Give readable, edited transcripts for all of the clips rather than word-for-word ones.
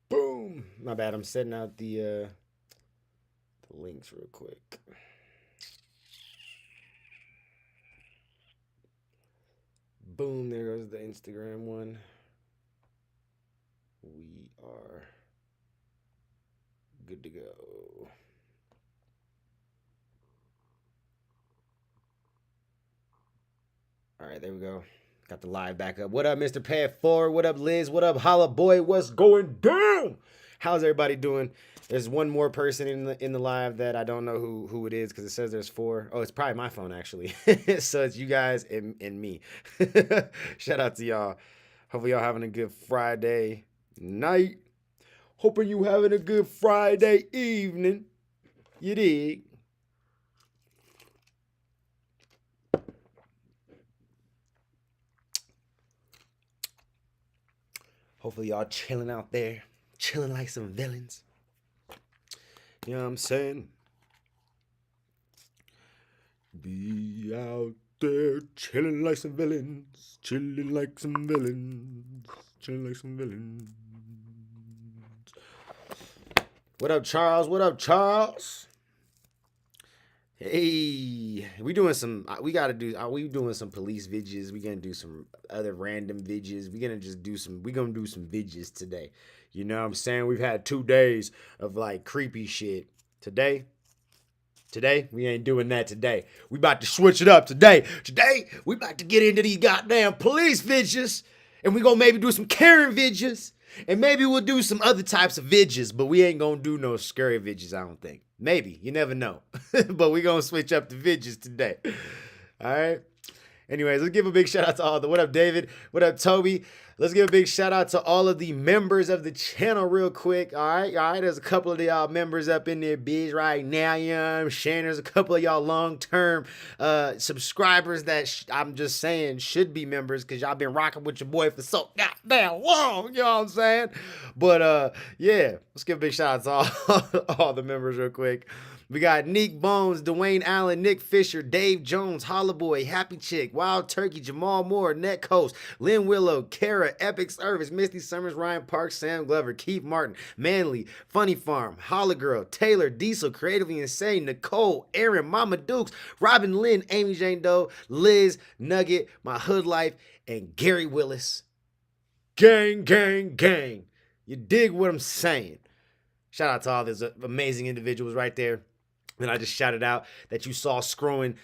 Boom. My bad. I'm setting out the links real quick. Boom. There goes the Instagram one. We are good to go. All right, there we go. Got the live back up. What up, Mr. Pay It Forward? What up, Liz? What up, Holla Boy? What's going down? How's everybody doing? There's one more person in the live that I don't know who it is because it says there's 4. Oh, it's probably my phone actually. So it's you guys and me. Shout out to y'all. Hopefully y'all having a good Friday night. Hoping you having a good Friday evening. You dig? Hopefully y'all chilling out there. Chilling like some villains. You know what I'm saying? Be out there chilling like some villains. Chilling like some villains. Chilling like some villains. What up, Charles? What up, Charles? Hey, we doing some police vidges. We gonna do some other random vidges. We gonna do some vidges today. You know what I'm saying? We've had 2 days of like creepy shit. Today, we ain't doing that today. We about to switch it up today. Today, we about to get into these goddamn police vidges. And we gonna maybe do some Karen vidges. And maybe we'll do some other types of vidges. But we ain't gonna do no scary vidges, I don't think. Maybe. You never know. But we gonna switch up the vidges today. All right? Anyways, let's give a big shout out to all the... What up, David? What up, Toby? Let's give a big shout out to all of the members of the channel real quick. All right. There's a couple of y'all members up in there, biz, right now. You know what I'm saying? There's a couple of y'all long-term subscribers that I'm just saying should be members because y'all been rocking with your boy for so goddamn long. You know what I'm saying? But yeah, let's give a big shout out to all the members real quick. We got Neek Bones, Dwayne Allen, Nick Fisher, Dave Jones, Holla Boy, Happy Chick, Wild Turkey, Jamal Moore, Net Coast, Lynn Willow, Kara, Epic Service, Misty Summers, Ryan Parks, Sam Glover, Keith Martin, Manly, Funny Farm, Holla Girl, Taylor, Diesel, Creatively Insane, Nicole, Aaron, Mama Dukes, Robin Lynn, Amy Jane Doe, Liz, Nugget, My Hood Life, and Gary Willis. Gang, gang, gang. You dig what I'm saying? Shout out to all these amazing individuals right there. And I just shouted out that you saw scrolling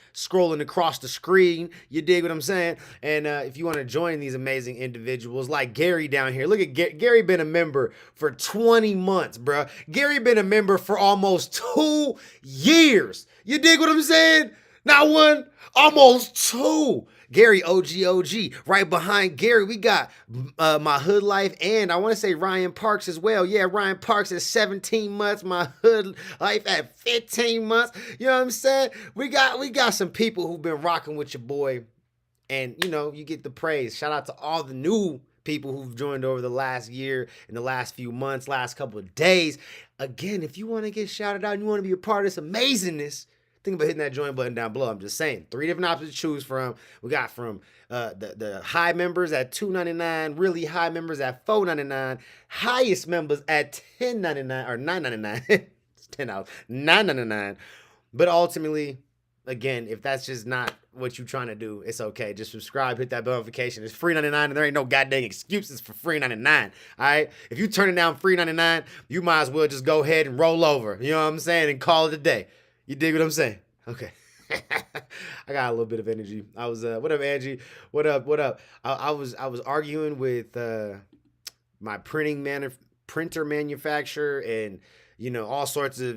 across the screen. You dig what I'm saying? And if you want to join these amazing individuals like Gary down here. Look at Gary been a member for 20 months, bro. Gary been a member for almost 2 years. You dig what I'm saying? Not 1, almost 2. Gary, OG. Right behind Gary, we got My Hood Life and I want to say Ryan Parks as well. Yeah, Ryan Parks at 17 months. My Hood Life at 15 months. You know what I'm saying? We got some people who've been rocking with your boy. And, you know, you get the praise. Shout out to all the new people who've joined over the last year, in the last few months, last couple of days. Again, if you want to get shouted out and you want to be a part of this amazingness, think about hitting that join button down below. I'm just saying, 3 different options to choose from. We got from the high members at $2.99, really high members at $4.99, highest members at $10.99 or $9.99. It's $10, $9.99. But ultimately, again, if that's just not what you're trying to do, it's okay. Just subscribe, hit that bell notification. It's free 99, and there ain't no goddamn excuses for free 99. All right? If you turning down free 99, you might as well just go ahead and roll over. You know what I'm saying? And call it a day. You dig what I'm saying? Okay. I got a little bit of energy. I was what up, Angie? What up? What up? I was arguing with my printer manufacturer, and all sorts of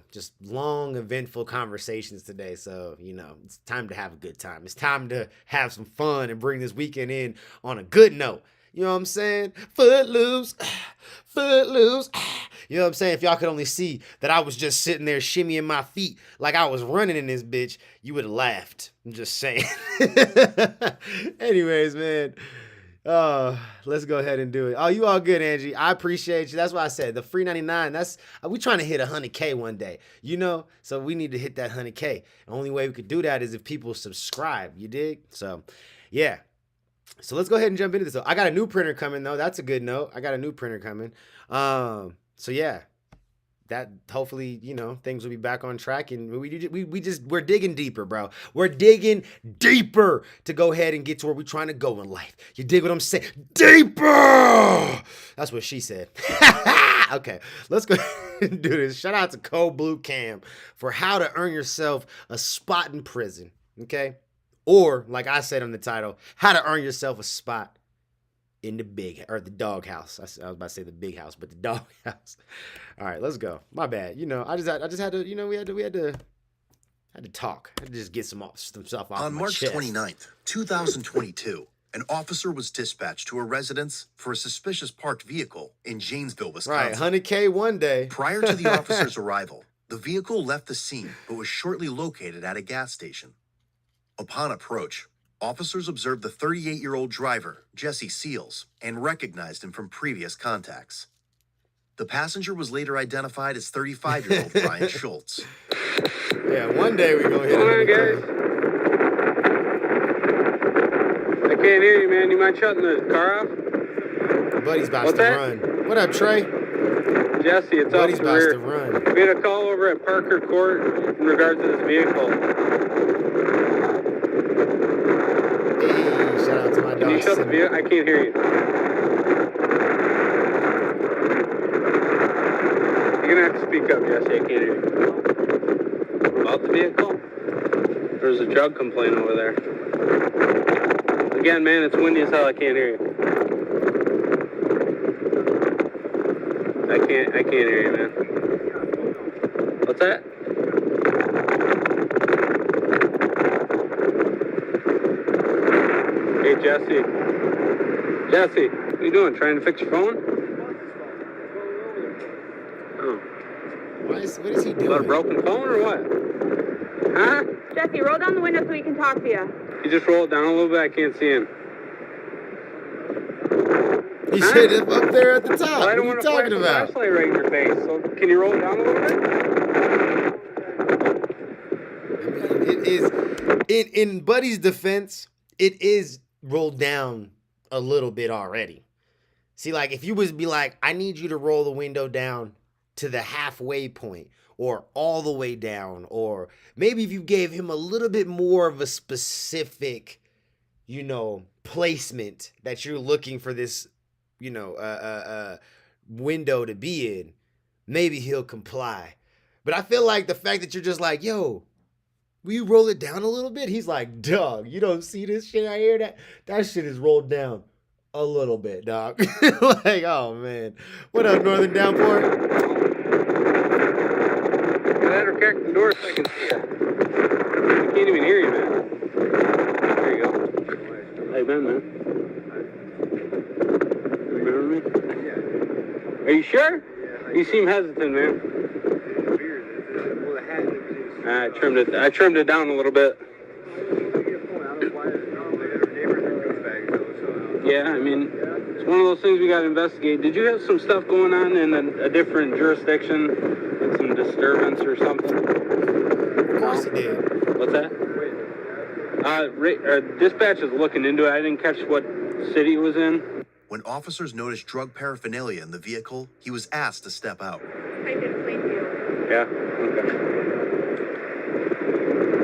just long eventful conversations today. So it's time to have a good time. It's time to have some fun and bring this weekend in on a good note. You know what I'm saying? Footloose, footloose. You know what I'm saying? If y'all could only see that I was just sitting there shimmying my feet like I was running in this bitch, you would have laughed. I'm just saying. Anyways, man. Let's go ahead and do it. Oh, you all good, Angie. I appreciate you. That's why I said the free 99. That's we trying to hit 100K one day, So we need to hit that 100K. The only way we could do that is if people subscribe. You dig? So, yeah. So let's go ahead and jump into this. So I got a new printer coming though. That's a good note. I got a new printer coming. So yeah, that hopefully things will be back on track, and we're digging deeper, bro. We're digging deeper to go ahead and get to where we're trying to go in life. You dig what I'm saying? Deeper. That's what she said. Okay, let's go ahead and do this. Shout out to Cold Blue Cam for how to earn yourself a spot in prison. Okay. Or, like I said on the title, how to earn yourself a spot in the doghouse. I was about to say the big house, but the doghouse. All right, let's go. My bad. I just had to. We had to talk. I had to just get some stuff off. On March 29th, 2022, an officer was dispatched to a residence for a suspicious parked vehicle in Janesville, Wisconsin. Right, 100K one day. Prior to the officer's arrival, the vehicle left the scene, but was shortly located at a gas station. Upon approach, officers observed the 38-year-old driver, Jesse Seals, and recognized him from previous contacts. The passenger was later identified as 35-year-old Brian Schultz. Yeah, one day we're going to hit it. Guys. I can't hear you, man. You mind shutting the car off? Buddy's about to run. What up, Trey? Jesse, it's Buddy's off the rear. To run. We had a call over at Parker Court in regards to this vehicle. Shout out to my dog. Can you shut the vehicle? I can't hear you. You're going to have to speak up, Jesse. I can't hear you. About the vehicle? There's a drug complaint over there. Again, man, it's windy as hell. I can't hear you. I can't hear you, man. What's that? Hey, Jesse. Jesse, what are you doing? Trying to fix your phone? Oh. What is he doing? Got a broken phone or what? Huh? Jesse, roll down the window so we can talk to you. You just roll it down a little bit. I can't see him. He said it up there at the top. Well, I don't what want are you talking to about? flashlight right in your face. So can you roll it down a little bit? It is in Buddy's defense, it is rolled down a little bit already. See, like if you was be like, I need you to roll the window down to the halfway point or all the way down, or maybe if you gave him a little bit more of a specific, placement that you're looking for this, window to be in, maybe he'll comply. But I feel like the fact that you're just like, yo, will you roll it down a little bit? He's like, dog, you don't see this shit out here? That shit is rolled down a little bit, dog. Like, oh, man. What up, Northern Downpour? Let her crack the door so I can see you. I can't even hear you, man. There you go. How you been, man? You remember me? Are you sure? You seem hesitant, man. I trimmed it down a little bit. Yeah, I mean, it's one of those things we got to investigate. Did you have some stuff going on in a different jurisdiction, like some disturbance or something? Of course he did. What's that? Dispatch is looking into it. I didn't catch what city it was in. When officers noticed drug paraphernalia in the vehicle, he was asked to step out. I did explain to you. Yeah, okay.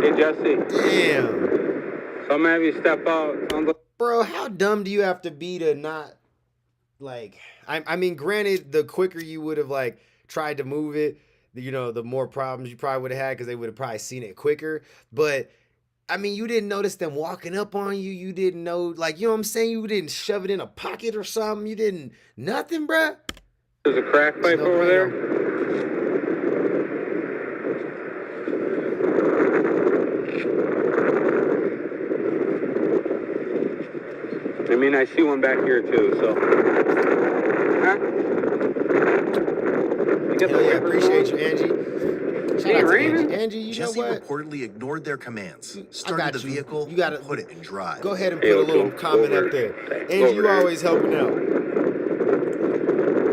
Hey, Jesse. Damn. So I'm going to have you step out. Sounds like... Bro, how dumb do you have to be to not, like, I mean, granted, the quicker you would have, like, tried to move it, you know, the more problems you probably would have had because they would have probably seen it quicker. But I mean, you didn't notice them walking up on you. You didn't know, like, you know what I'm saying? You didn't shove it in a pocket or something. You didn't, nothing, bruh. There's a crack pipe no over there. I mean, I see one back here too, so. Huh? Hell yeah, appreciate you, Angie. Shout out to raining? Angie. You Jesse know what? reportedly ignored their commands, I started got the you. vehicle, You gotta and put it in drive. Go ahead and put a little comment up there. Angie, you always helping out.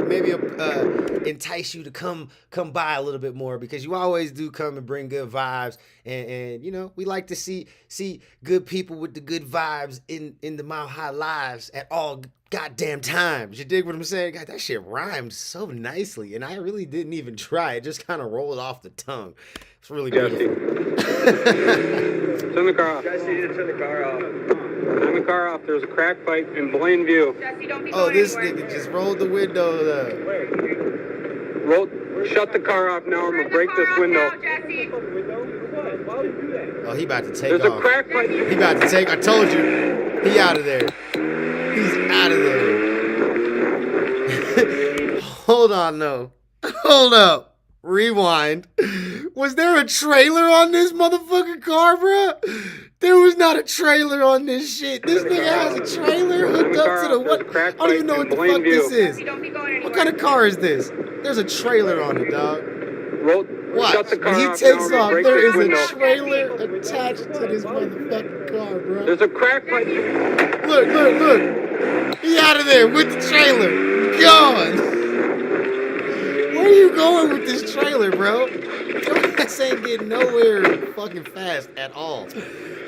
Maybe entice you to come by a little bit more because you always do come and bring good vibes, and you know we like to see good people with the good vibes in the Mile High lives at all goddamn times. You dig what I'm saying? God, that shit rhymed so nicely, and I really didn't even try. It just kind of rolled off the tongue. It's really beautiful. Turn the car off. Jesse, you need to turn the car off. Turn the car off. There's a crack pipe in plain view. Jesse, don't be Oh, going this anywhere. nigga just rolled the window up. Shut the car off now. I'm gonna break this window. Now, Jesse. Why would you do that? Oh, he about to take There's a off. crack pipe. He about to take. I told you. He out of there. He's out of there. Hold on, no. Hold up. Rewind. Was there a trailer on this motherfucking car, bruh? There was not a trailer on this shit. This nigga has a trailer hooked up to the what? I don't even know what the fuck this is. Jesse, don't be going anywhere. What kind of car is this? There's a trailer on it, dog. What? Shut the car When he off takes now. I'm off, gonna break there this is window. a trailer attached to this motherfucking car, bro. There's a crack pipe. Look. He out of there with the trailer. Gone. Where are you going with this trailer, bro? Your ass ain't getting nowhere fucking fast at all.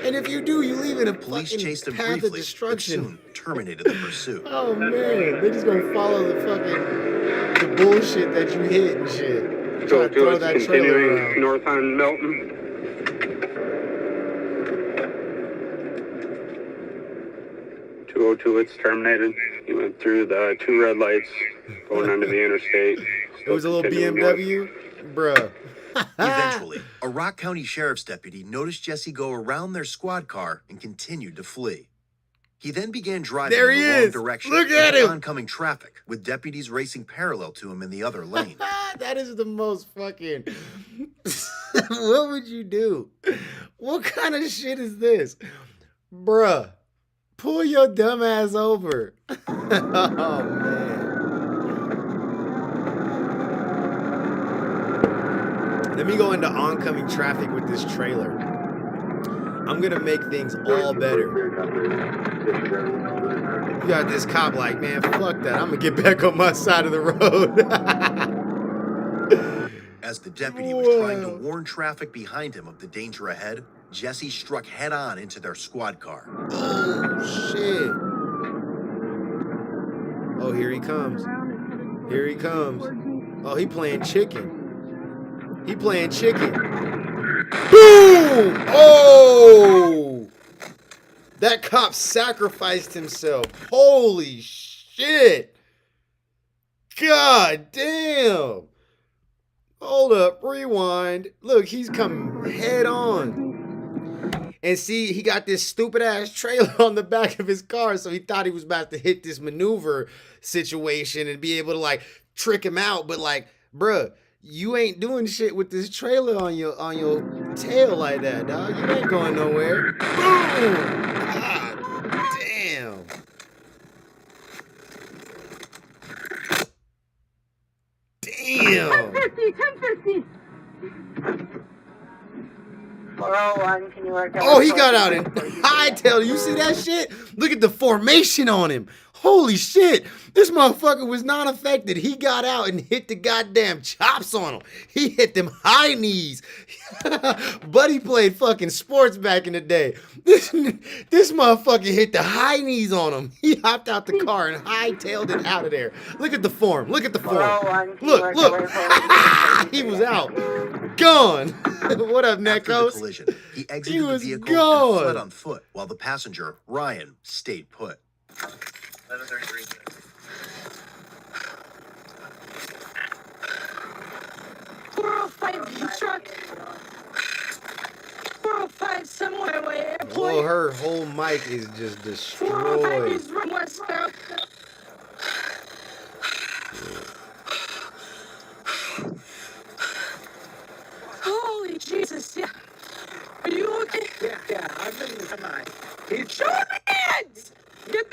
And if you do, you leave in a Police fucking chased him path of briefly, but destruction. soon terminated the pursuit. Oh man, they just gonna follow the bullshit that you hit and shit. Try to throw that trailer Continuing around. north on Milton. 202, it's terminated. He went through the 2 red lights going onto the interstate. It was a little BMW, bruh. Eventually, a Rock County Sheriff's deputy noticed Jesse go around their squad car and continued to flee. He then began driving There in he the wrong is. direction Look at into him. oncoming traffic, with deputies racing parallel to him in the other lane. That is the most fucking. What would you do? What kind of shit is this, bruh? Pull your dumb ass over. Oh man. Let me go into oncoming traffic with this trailer. I'm gonna make things all better. You got this cop like, man, fuck that. I'm gonna get back on my side of the road. As the deputy was trying to warn traffic behind him of the danger ahead, Jesse struck head-on into their squad car. Oh, shit. Oh, here he comes. Here he comes. Oh, he playing chicken. He playing chicken. Boom! Oh! That cop sacrificed himself. Holy shit. God damn. Hold up. Rewind. Look, he's coming head on. And see, he got this stupid ass trailer on the back of his car, so he thought he was about to hit this maneuver situation and be able to like trick him out. But like, bruh, you ain't doing shit with this trailer on your tail like that, dog. You ain't going nowhere. Boom! God damn. Damn. 1050. Can you work out? Oh, he got out in hightail. You see that shit? Look at the formation on him. Holy shit. This motherfucker was not affected. He got out and hit the goddamn chops on him. He hit them high knees. Buddy played fucking sports back in the day. This motherfucker hit the high knees on him. He hopped out the car and hightailed it out of there. Look at the form. Look at the form. Look. He was out. Gone. What up, After the Nekos? collision, he exited the was vehicle gone. and fled on foot, while the passenger, Ryan, stayed put. 11:33. 405 truck. 405 somewhere where Whoa, airport. her whole mic is just 405 destroyed. is run westbound. Holy Jesus, yeah. Are you okay? Yeah, I've been, come on. Show me hands! Get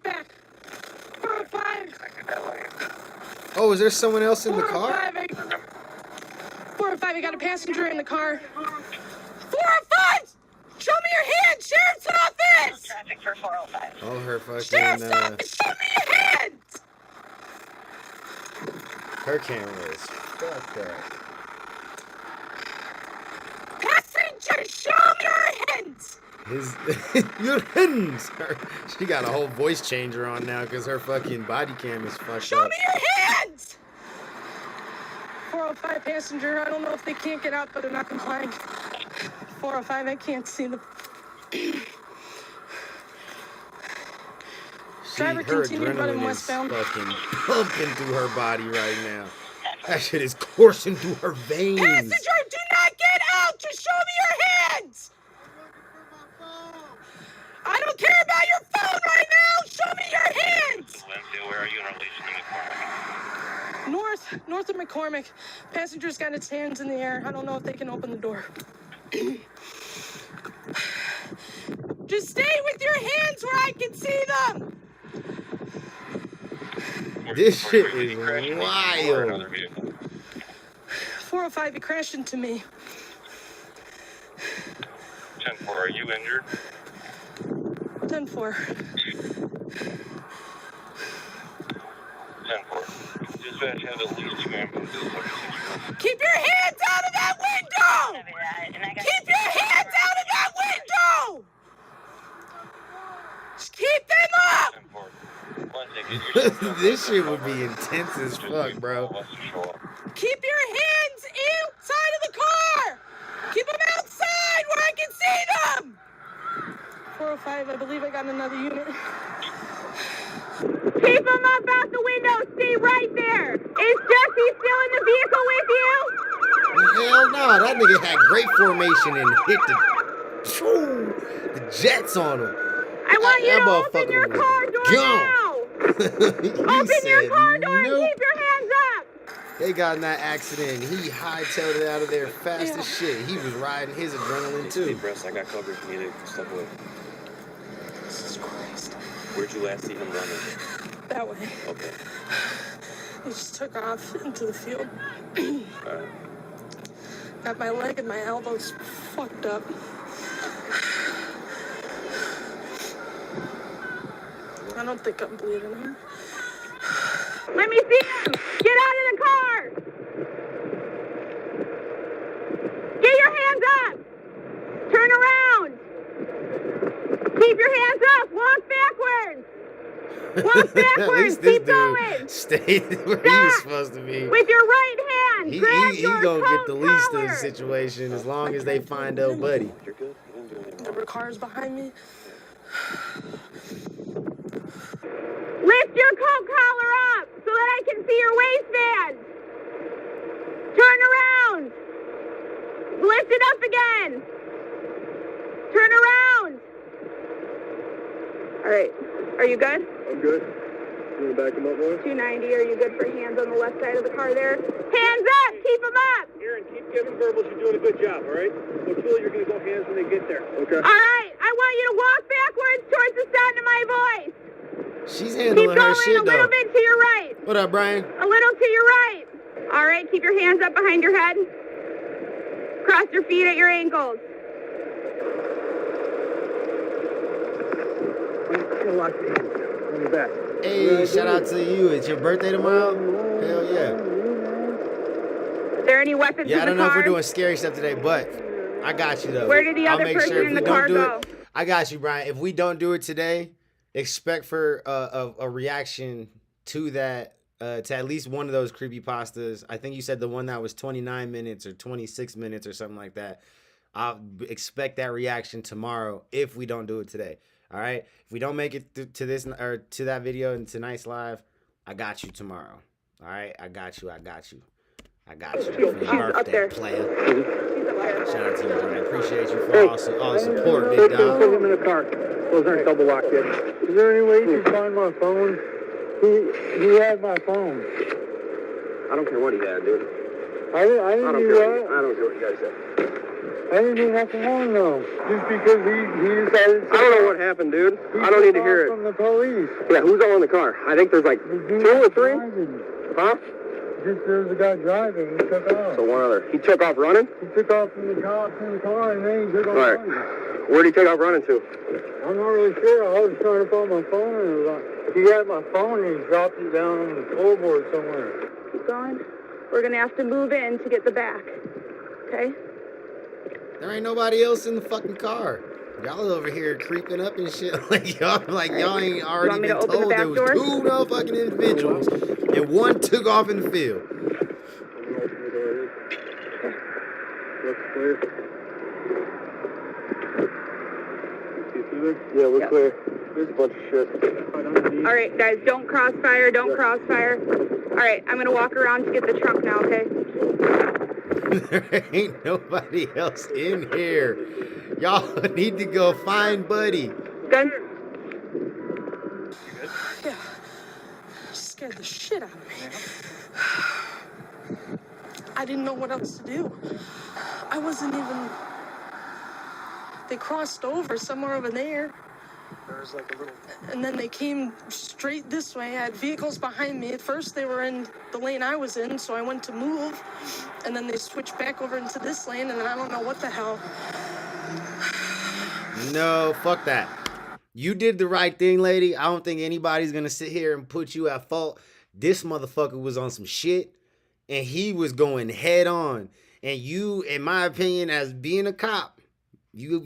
back. 405. Oh, is there someone else in the car? 405, I got a passenger in the car. 405! Show me your hands, Sheriff's Office! Traffic for 405. Oh, her fucking, Sheriff's Office, show me your hands! her camera is fucked up. Passenger, show me your hands! Your hands. She got a whole voice changer on now because her fucking body cam is fucked Show up. me your hands! 405 passenger, I don't know if they can't get out, but they're not complying. 405, I can't see them. Driver Her continued running adrenaline is westbound. fucking pumping through her body right now. That shit is coursing through her veins. Passenger, do not get out! Just show me your hands! I don't care about your phone right now! Show me your hands! Lindsay, where are you in relation to McCormick? North of McCormick. Passenger's got its hands in the air. I don't know if they can open the door. Just stay with your hands where I can see them! This shit is wild. 405, he crashed into me. 10-4, are you injured? 10-4. 10-4. Dispatch has at least 2 ambulances. Keep your hands out of that window! Keep your hands out of that window! Just keep them up! 10-4. This shit would be intense as fuck, bro. Keep your hands inside of the car! Keep them outside where I can see them! 405, I believe I got another unit. Keep him up out the window. Stay right there. Is Jesse still in the vehicle with you? Hell no, that nigga had great formation and hit the jets on him. I want you That to open motherfucker your was car door gone. now. He Open your said car door and nope. keep your hands up. They got in that accident. He hightailed it out of there fast as shit. He was riding his adrenaline too. Breast, I got coverage if you need to step away. Jesus Christ. Where'd you last see him running? That way. Okay. He just took off into the field. Alright. Got my leg and my elbows fucked up. I don't think I'm bleeding him. Let me see him. Get out of the car. Get your hands up. Turn around. Keep your hands up. Walk backwards. Walk At backwards. least this Keep going. dude stayed where he was supposed to be. With your right hand. He grab your gonna get the coat least of the collar. situation as long as they find old buddy. You're good? You didn't do anything There were cars behind me. Lift your coat collar up so that I can see your waistband. Turn around. Lift it up again. Turn around. All right. Are you good? I'm good. You want to back him up more? 290. Are you good for hands on the left side of the car there? Hands up. Keep them up. Aaron, keep giving verbals. You're doing a good job, all right? O'Toole, you're going to go hands when they get there. Okay. All right. I want you to walk backwards towards the sound of my voice. She's Keep handling her going shit a little though. bit to your right. What up, Brian? A little to your right. All right, keep your hands up behind your head. Cross your feet at your ankles. Lock the hands down on the back. Hey, shout out to you. It's your birthday tomorrow? Hell yeah. Is there any weapons Yeah, I in don't the know if car? we're doing scary stuff today, but I got you though. Where did the I'll other make person sure if in we the don't car do go? it, I got you, Brian. If we don't do it today, expect for a reaction to that, to at least one of those creepypastas. I think you said the one that was 29 minutes or 26 minutes or something like that. I'll expect that reaction tomorrow if we don't do it today. All right. If we don't make it to this or to that video in tonight's live, I got you tomorrow. All right. I got you. I got you. For your Up birthday, there. player. She's up there. Shout out to you, man. Appreciate you for all the support, big Put dog. him in the car. Those aren't double locked yet. Is there any way you can find my phone? He had my phone. I don't care what he had, dude. I didn't do that. I don't care what you guys said. I didn't do nothing wrong though. Just because he decided. I don't know what happened, dude. I don't need to hear it. From the police. Yeah, who's all in the car? I think there's like The dude 2 or 3. driving. Huh? Just there was a guy driving. He took off. So one other. He took off running? He took off from the cops in the car and then he took off Right. running. Where'd he take off running to? I'm not really sure. I was trying to find my phone and it was like, he had my phone and he dropped it down on the floorboard somewhere. Keep going. We're gonna have to move in to get the back. Okay? There ain't nobody else in the fucking car. Y'all over here creeping up and shit like y'all ain't already want me been to open the told back there was door? 2 motherfucking individuals and one took off in the field. Looks clear. Yeah, we're Yep. clear. There's a bunch of shit. All right, guys, don't crossfire. Don't crossfire. All right, I'm gonna walk around to get the trunk now. Okay? There ain't nobody else in here. Y'all need to go find Buddy. Gun. Yeah. Scared the shit out of me. I didn't know what else to do. I wasn't even. They crossed over somewhere over there. There was like a little... And then they came straight this way. I had vehicles behind me. At first, they were in the lane I was in, so I went to move. And then they switched back over into this lane, and I don't know what the hell. No, fuck that. You did the right thing, lady. I don't think anybody's gonna sit here and put you at fault. This motherfucker was on some shit, and he was going head on. And you, in my opinion, as being a cop, you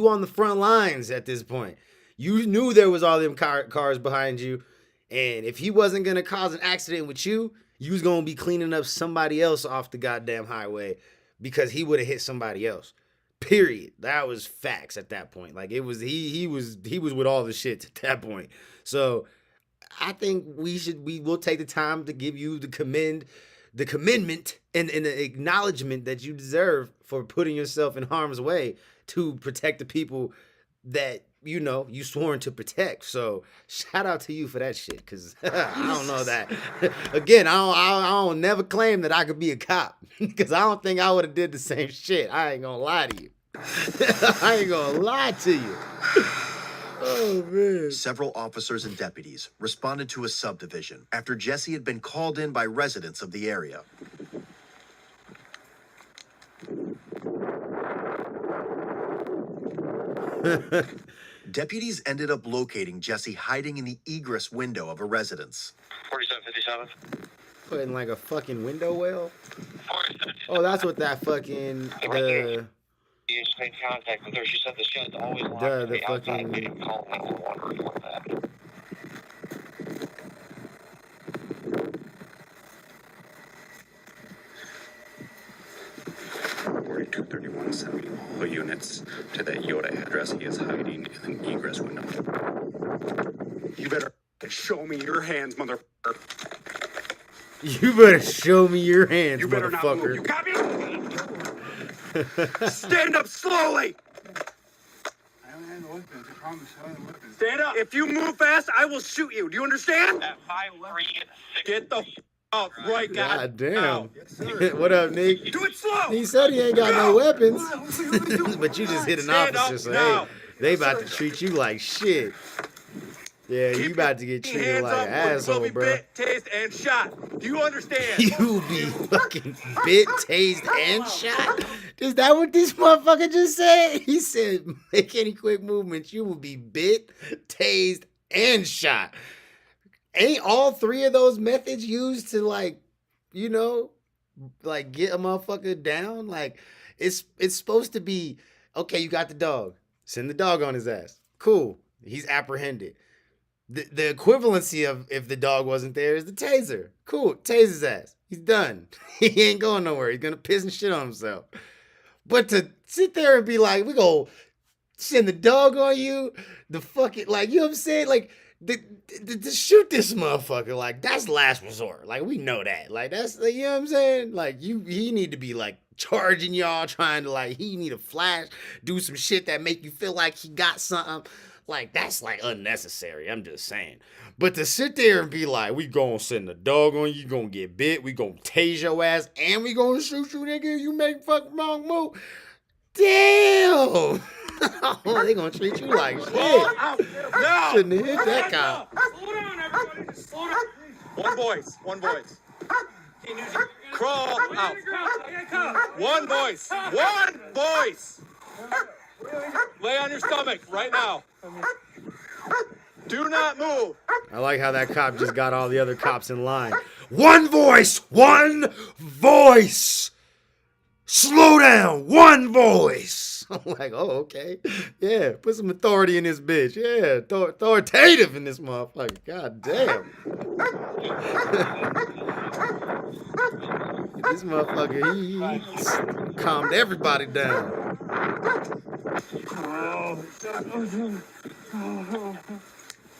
on the front lines at this point. You knew there was all them cars behind you, and if he wasn't gonna cause an accident with you, you was gonna be cleaning up somebody else off the goddamn highway because he would have hit somebody else. Period. That was facts at that point. Like it was he was with all the shit at that point. So I think we'll take the time to give you the commendment and the acknowledgement that you deserve for putting yourself in harm's way to protect the people that you sworn to protect. So shout out to you for that shit, because I don't know that. Again, I don't never claim that I could be a cop, because I don't think I would have did the same shit. I ain't gonna lie to you. I ain't gonna lie to you. Oh, man. Several officers and deputies responded to a subdivision after Jesse had been called in by residents of the area. Deputies ended up locating Jesse hiding in the egress window of a residence. 4757. Putting like a fucking window well. 4757. Oh, that's what that fucking You just made contact with her. She said the shed's always locked the on the outside. fucking- Made him call 911 to report that. Reporting 23170. All units to that Yoda address. He is hiding in an egress window. You better show me your hands, motherfucker. You better show me your hands, You better not move. You motherfucker. copy? Stand up slowly. I don't have no weapons. I promise I don't have weapons. Stand up. If you move fast, I will shoot you. Do you understand? At 536. Get the out right, God damn. now. What up, Nick? Do it slow. He said he ain't got no weapons. But you just hit an Stand officer, up so now. hey, they about to treat you like shit. Yeah, you about to get treated Hands like up an or you will asshole, be bro. bit, tased, and shot. Do you understand? You be fucking bit, tased, and shot. Is that what this motherfucker just said? He said, make any quick movements, you will be bit, tased, and shot. Ain't all 3 of those methods used to like get a motherfucker down? Like it's supposed to be, okay, you got the dog. Send the dog on his ass. Cool. He's apprehended. The equivalency of if the dog wasn't there is the taser. Cool. Tase his ass. He's done. He ain't going nowhere. He's gonna piss and shit on himself. But to sit there and be like, we gonna send the dog on you, the fucking, like, you know what I'm saying? Like, To shoot this motherfucker, like, that's last resort. Like, we know that. Like, that's, you know what I'm saying? Like, he need to be, like, charging y'all, trying to, like, he need a flash, do some shit that make you feel like he got something. Like, that's, like, unnecessary. I'm just saying. But to sit there and be like, we gonna send a dog on you, gonna get bit, we gonna tase your ass, and we gonna shoot you, nigga, if you make fucking wrong move. Damn! Oh, they gonna treat you like shit. No! Shouldn't have hit that cop. Slow down, everybody. Just slow down. One voice. Crawl out. One voice. One voice. Lay on your stomach right now. Do not move. I like how that cop just got all the other cops in line. One voice! One voice! Slow down! One voice! I'm like, oh, okay. Yeah, put some authority in this bitch. Yeah, authoritative in this motherfucker. God damn. This motherfucker, he calmed everybody down.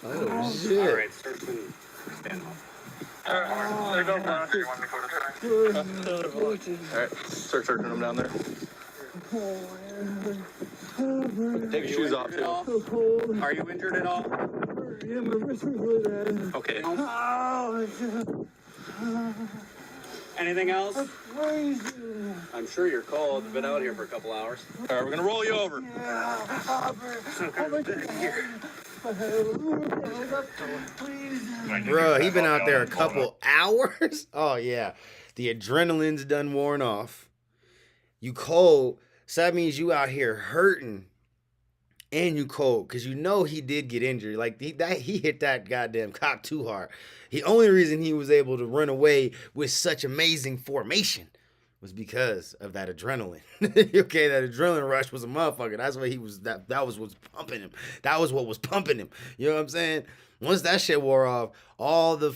Oh, shit. All right, start cleaning. All right, start searching them down there. Take your shoes off, too. Are you injured at all? Yeah, my wrist is really bad. Okay. Oh, Anything else? crazy. I'm sure you're cold. You've been out here for a couple hours. All right, we're going to roll you over. Bruh, he been out there a couple hours? Oh, yeah. The adrenaline's done worn off. You cold, so that means you out here hurting. And you cold, because you know he did get injured. Like, he hit that goddamn cop too hard. The only reason he was able to run away with such amazing formation was because of that adrenaline. Okay, that adrenaline rush was a motherfucker. That's what he was, that was what's pumping him. That was what was pumping him. You know what I'm saying? Once that shit wore off, all the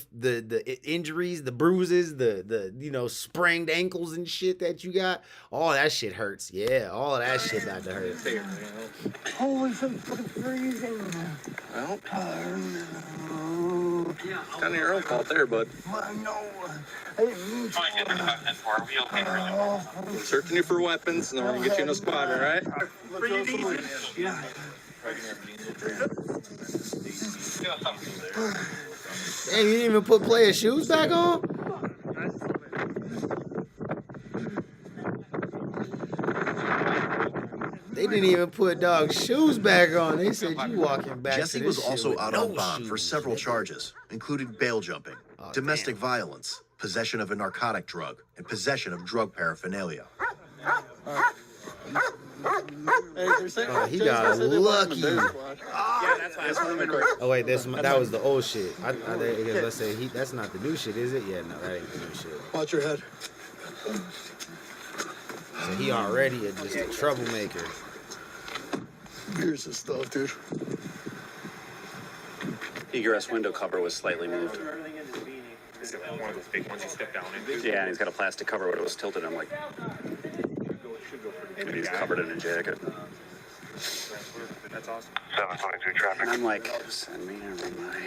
injuries, the bruises, the you know, sprained ankles and shit that you got, all that shit hurts. Yeah, all of that shit about to hurt. Holy shit, fucking freezing. Well, it's kind of your own fault there, bud. I know. I didn't mean to. We're searching you for weapons, and then we're going to get you in a spot, all right? Yeah. Damn, you didn't even put player shoes back on? They didn't even put dog's shoes back on. They said you walking back. Jesse to was this shit also with out no on bond for shoes. several charges, including bail jumping, Oh, domestic damn. violence, possession of a narcotic drug, and possession of drug paraphernalia. Oh, he got lucky. Oh wait, that was the old shit. Let's say that's not the new shit, is it? Yeah, no, that ain't the new shit. Watch your head. So he already just a troublemaker. Here's the stuff, dude. Egress window cover was slightly moved. Is it one of those big ones you step down into? Yeah, and he's got a plastic cover, but it was tilted. I'm like, maybe he's covered in a jacket. That's awesome. 722 traffic. And I'm like, send me everybody.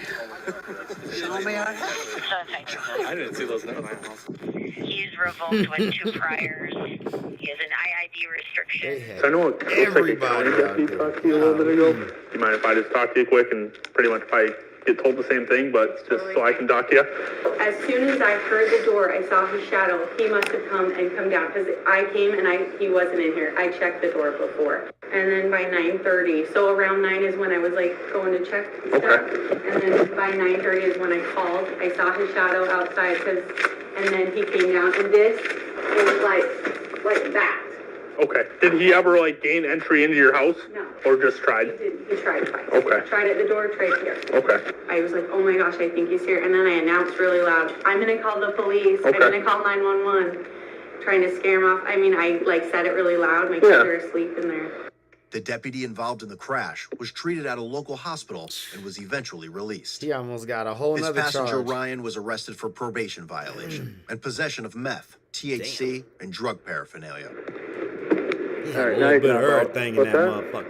I didn't see those notes. He's revoked with 2 priors. He has an IID restriction. They had So I know it looks like everybody County out just there. talked to you a little bit ago. Do you mind if I just talk to you quick and pretty much probably get told the same thing, but just so I can talk to you? As soon as I heard the door, I saw his shadow. He must have come down because I came and he wasn't in here. I checked the door before. And then by 9:30, so around 9 is when I was like going to check stuff. And then by 9:30 is when I called. I saw his shadow outside and then he came down and this is like that. Okay. Did he ever like gain entry into your house? No. Or just tried? He tried twice. Okay. Tried at the door, tried here. Okay. I was like, oh my gosh, I think he's here. And then I announced really loud, I'm going to call the police. I'm Okay. going to call 911. Trying to scare him off. I mean, I said it really loud. My kids are asleep in there. The deputy involved in the crash was treated at a local hospital and was eventually released. He almost got a whole His nother passenger charge. Ryan was arrested for probation violation and possession of meth, THC, and drug paraphernalia. He had a little bit of everything in that motherfucker.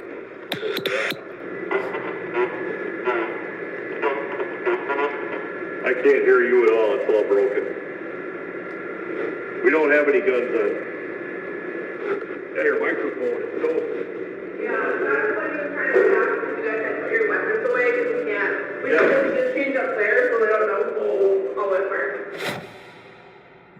can't hear you at all. It's all broken. We don't have any guns on. Yeah, your microphone is so. Yeah, that's what you're trying to ask. You guys have to put your weapons away because we can't. We don't just change up there, so they don't know how it works.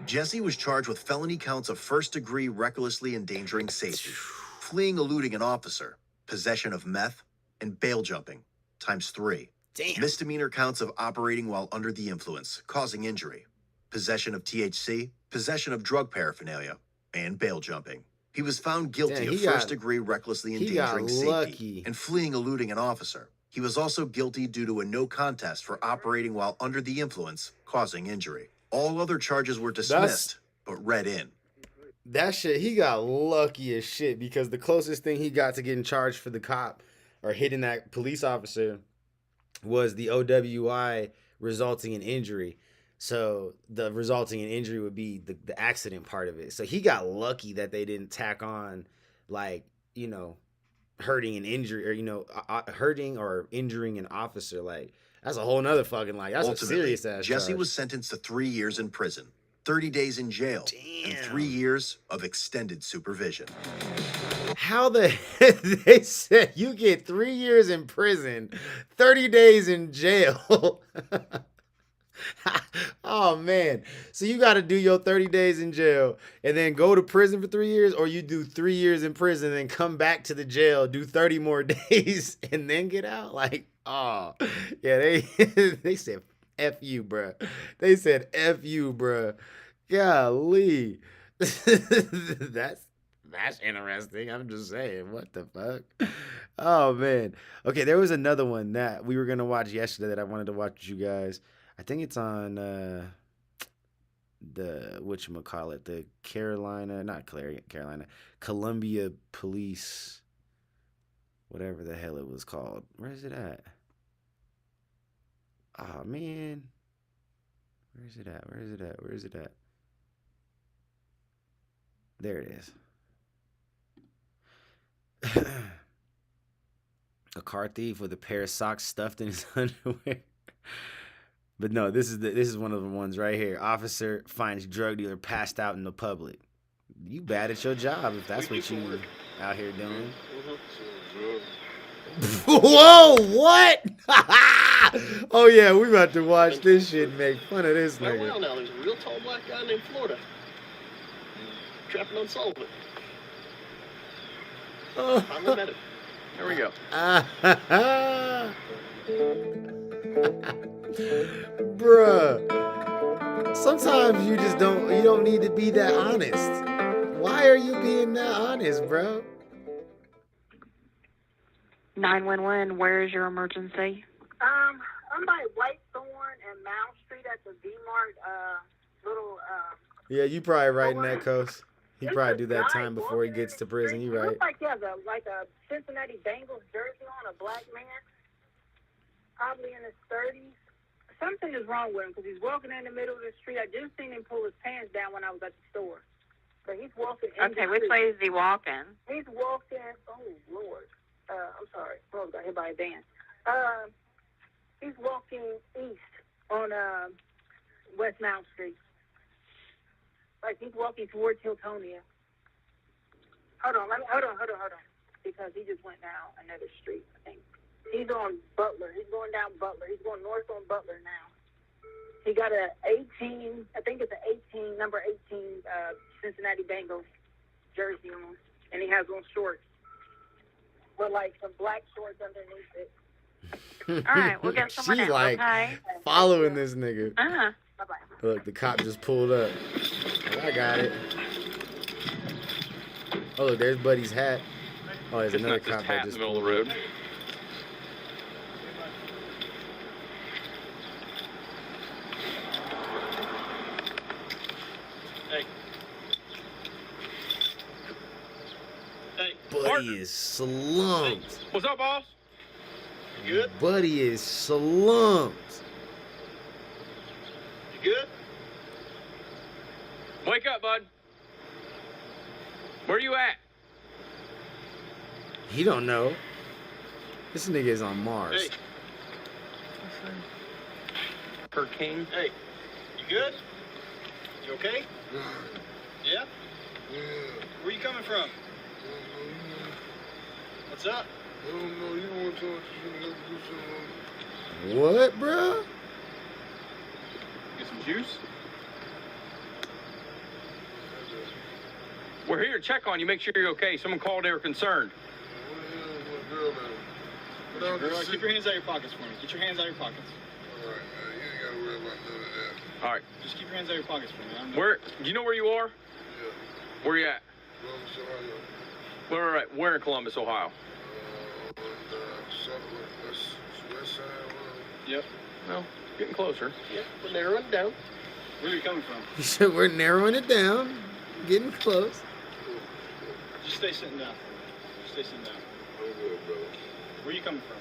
Jesse was charged with felony counts of first-degree recklessly endangering safety, fleeing, eluding an officer, possession of meth, and bail jumping, ×3. Damn. Misdemeanor counts of operating while under the influence, causing injury, possession of THC, possession of drug paraphernalia, and bail jumping. He was found guilty of first-degree recklessly endangering safety and fleeing, eluding an officer. He was also guilty due to a no contest for operating while under the influence, causing injury. All other charges were dismissed, but read in. That shit, he got lucky as shit because the closest thing he got to getting charged for the cop or hitting that police officer was the OWI resulting in injury. So the resulting in injury would be the accident part of it. So he got lucky that they didn't tack on, like, you know, hurting an injury or, you know, hurting or injuring an officer. Like, that's a whole nother fucking, like, that's Ultimately, a serious ass Jesse charge. was sentenced to 3 years in prison, 30 days in jail, and 3 years of extended supervision. How the heck they said you get 3 years in prison, 30 days in jail. Oh man. So you got to do your 30 days in jail and then go to prison for 3 years, or you do 3 years in prison and then come back to the jail, do 30 more days and then get out? Like, oh, yeah, they said F you, bruh. They said F you, bruh. Golly. That's interesting. I'm just saying, what the fuck? Oh man. Okay, there was another one that we were gonna watch yesterday that I wanted to watch with you guys. I think it's on the whatchamacallit, the Columbia Police, whatever the hell it was called. Where is it at? Oh man. Where is it at? There it is. A car thief with a pair of socks stuffed in his underwear. But no, this is one of the ones right here. Officer finds drug dealer passed out in the public. You bad at your job if that's what you out here doing. Whoa, what? Oh yeah, we about to watch this shit and make fun of this nigga. Well, now there's a real tall black guy named Florida. Trapping on Sullivan. Finally met him. Here we go. Bruh. Sometimes you don't need to be that honest. Why are you being that honest, bro? 911, where is your emergency? I'm by Whitethorn and Mount Street at the D-Mart, little, Yeah, you probably right in that coast. He probably do that time before he gets to prison. You It right. looks like he has a Cincinnati Bengals jersey on, a black man, probably in his 30s. Something is wrong with him because he's walking in the middle of the street. I just seen him pull his pants down when I was at the store. But he's walking in Okay, the which street. way is he walking? He's walking, oh, Lord. I'm sorry. Oh, got hit by a van. He's walking east on West Mount Street. Like he's walking towards Hiltonia. Hold on. Because he just went down another street, I think. He's on Butler. He's going down Butler. He's going north on Butler now. He got a 18, I think it's an number 18 Cincinnati Bengals jersey on. And he has on shorts. With like some black shorts underneath it. All right, we'll get someone She's else, like okay? following this nigga. Uh-huh. Bye-bye. Look, the cop just pulled up. I got it. Oh, look, there's Buddy's hat. Oh, there's another cop that just in the middle of the road. Hey. Hey. Buddy is slumped. What's up, boss? You good? Buddy is slumped. You good? Wake up, bud. Where you at? He don't know. This nigga is on Mars. Hey. Walker King. Hey, you good? You okay? Yeah? Where you coming from? What's up? I don't know. You don't want to talk to you. Do something. What, bro? Get some juice? We're here to check on you, make sure you're okay. Someone called, they were concerned. Girl, keep your hands out of your pockets for me. Get your hands out of your pockets. All right, man. You ain't got to worry about none of that. All right. Just keep your hands out of your pockets for me. Where? Do you know where you are? Yeah. Where you at? Columbus, Ohio. Where in Columbus, Ohio? On the west side. Yep. No, getting closer. Yep. We're narrowing it down. Where are you coming from? He said we're narrowing it down, getting close. Just stay sitting down. Just stay sitting down. Where are you coming from?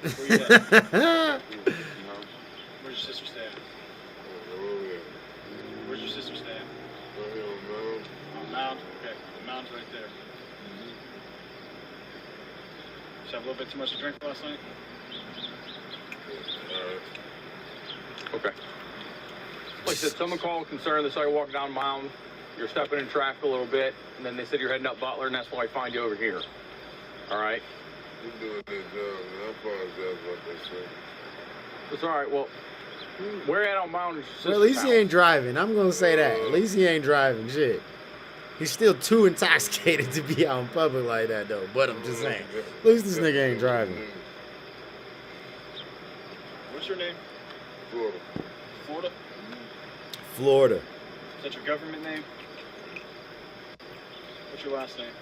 Where you at? Where's your sister stay at? Where's your sister stay at? On Mound? Okay, the Mound's right there. Did you have a little bit too much to drink last night? Okay. Like I said, someone called concerned. They saw you walking down Mound. You're stepping in traffic a little bit, and then they said you're heading up Butler, and that's why I find you over here. All right? You're doing that job, man. I apologize about that, sir. It's all right. Well, where at on Mound is your sister's Well, at least he house? ain't driving. I'm gonna say that. At least he ain't driving. Shit. He's still too intoxicated to be out in public like that, though. But I'm just saying. At least this nigga ain't driving. What's your name? Florida. Florida? Florida. Is that your government name? What's your last name?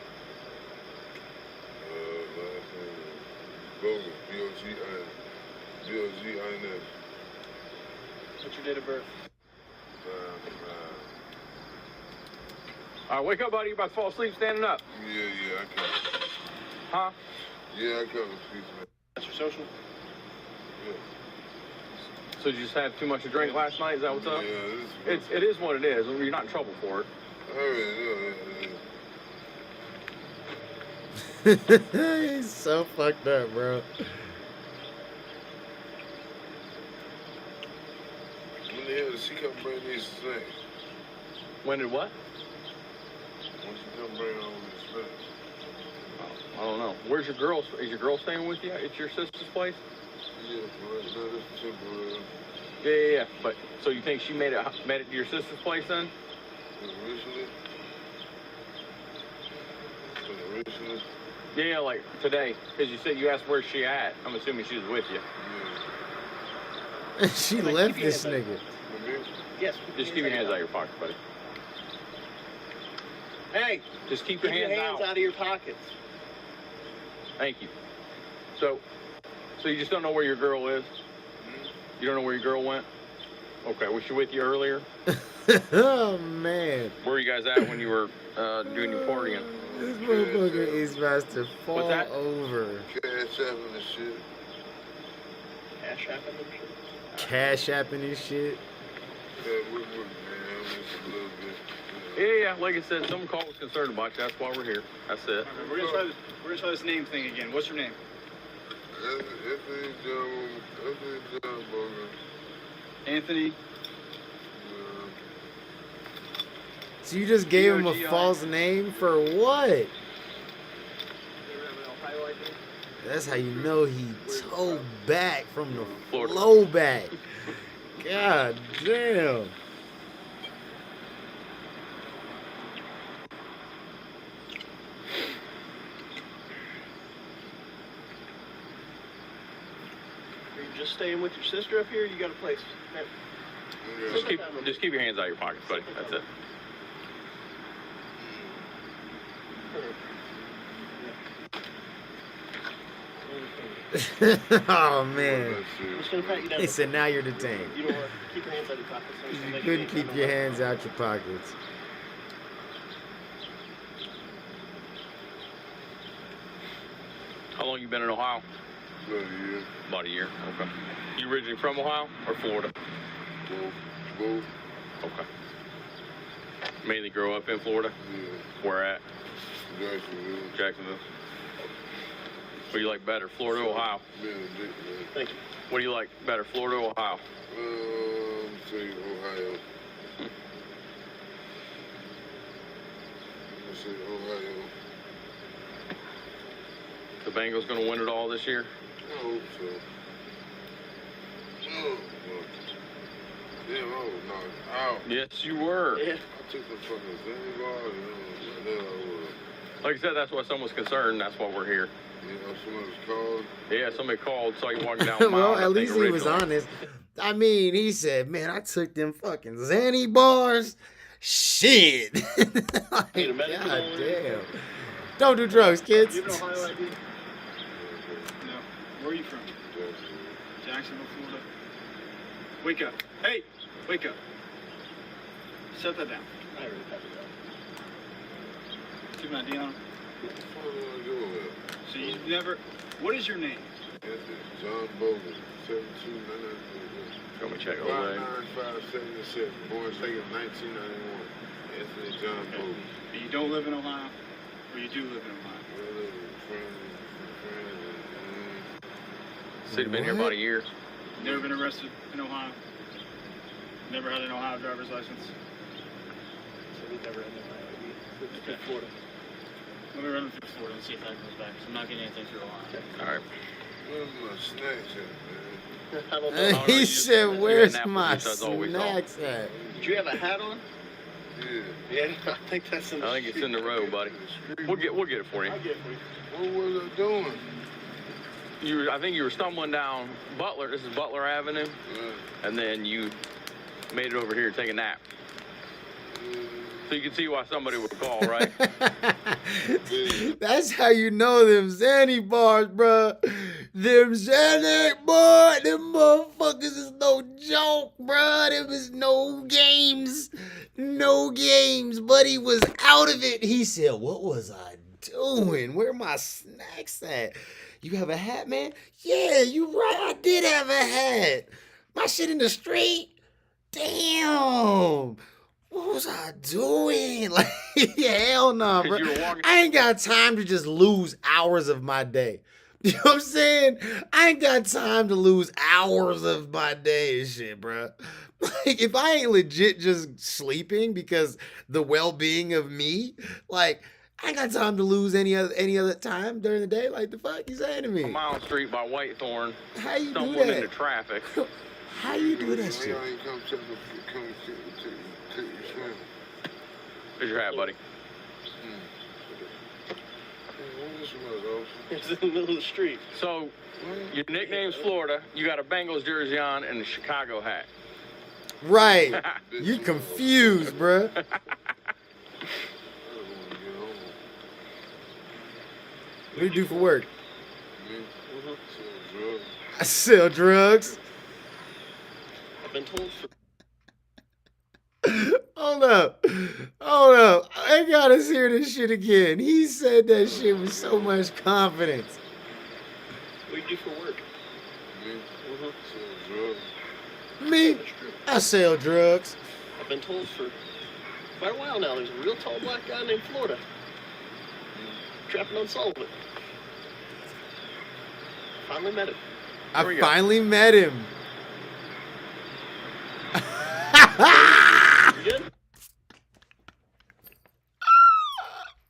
Last name Bogan. B-O-G-I-N. What's your date of birth? All right, wake up, buddy. You're about to fall asleep standing up. Yeah, I can. Huh? Yeah, I can. Excuse me. That's your social? Yeah. So you just had too much to drink last night? Is that what's up? Yeah, It is what it is. You're not in trouble for it. He's so fucked up, bro. When the hell did she come bring these things? When did what? When she come bring all these things? I don't know. Where's your girl? Is your girl staying with you at your sister's place? Yeah, for right now, that's temporary. Yeah. But so you think she made it to your sister's place then? Originally? Yeah, like today, because you said you asked where's she at. I'm assuming she was with you. Yeah. She left this nigga. Yes. Just keep your hands out of your pockets, buddy. Hey! Just keep your hands out of your pockets. Thank you. So you just don't know where your girl is? You don't know where your girl went? Okay, was she with you earlier? Oh, man. Where were you guys at when you were doing your partying? This motherfucker is about to fall What's that? over. CashApp and shit. CashApp and shit? CashApp and this shit. Yeah, we're man. Just a little bit. Yeah. Like I said, someone called was concerned about you. That's why we're here. That's it. Okay, we're gonna try this name thing again. What's your name? Anthony John Bogan. Anthony. So you just gave him a G-O-G-I. false name for what? That's how you know he toe back from the Florida. flow back. God damn. Are you just staying with your sister up here? Or you got a place? Just keep your hands out of your pockets, buddy. That's it. Oh man. I'm just gonna pat you down. He said now you're detained. You don't want to keep your hands out of your pockets. I'm just gonna You make couldn't sure you keep your hands out your pockets. How long you been in Ohio? About a year. About a year. Okay. You originally from Ohio or Florida? Both. Okay. Mainly grow up in Florida? Yeah. Where at? Jacksonville. Jacksonville. What do you like better, Florida or Ohio? Thank you. What do you like better, Florida or Ohio? Say Ohio. Say Ohio. The Bengals going to win it all this year? I hope so. No. Damn, I was knocked out. Yes, you were. Yeah. I took the fucking thing off. Like I said, that's why someone's concerned. That's why we're here. You know, somebody's called. Yeah, somebody called, saw you walking down the Well, mile. at least he was honest. I mean, he said, man, I took them fucking Xanny bars. Shit. Like, Need a medical God or damn. Don't do drugs, kids. You have an Ohio ID? No. Where are you from? Jacksonville, Florida. Wake up. Hey, wake up. Set that down. I already have it down. Keep an ID on him. What the fuck am I doing here? So you never... What is your name? John Bogan, 7299. Let me check over there. 59577. Born taken 1991. Anthony John Bogan. And you don't live in Ohio? Or you do live in Ohio? I live in France. So you've been here about a year. Never been arrested in Ohio? Never had an Ohio driver's license? So we never had an Ohio ID. Okay, Florida. Let me run through Florida and see if that comes back. So I'm not getting anything through Ohio. All right. Where's my snacks at, man? I don't know. He said, where's Apple my juice, that's always snacks at? Did you have a hat on? Yeah. Yeah, I think that's in the I think it's in the road, buddy. We'll get it for you. I'll get it for you. What was I doing? I think you were stumbling down Butler. This is Butler Avenue, and then you made it over here to take a nap. So you can see why somebody would call, right? That's how you know them Xanny bars, bruh. Them Xanny, boy, them motherfuckers is no joke, bruh. Them is no games. No games. But he was out of it. He said, what was I doing? Where my snacks at? You have a hat, man? Yeah, you right. I did have a hat. My shit in the street? Damn. What was I doing? Like, hell no, bro. I ain't got time to just lose hours of my day. You know what I'm saying? I ain't got time to lose hours of my day and shit, bro. Like, if I ain't legit just sleeping because the well-being of me, like, I ain't got time to lose any other time during the day. Like, the fuck you saying to me? Mile Street by Whitethorn. How you do stumbling that? into traffic. How you do that shit? Y'all ain't come take your swim. Where's your hat, buddy? It's in the middle of the street. So, your nickname's Florida. You got a Bengals jersey on and a Chicago hat. Right. You confused, bruh. What do you do for work? I sell drugs. I've been told for... Hold up. I gotta hear this shit again. He said that shit with so much confidence. What do you do for work? Me? I sell drugs. I've been told for quite a while now there's a real tall black guy named Florida. Trapping unsolved. Finally met him. I finally met him. You good?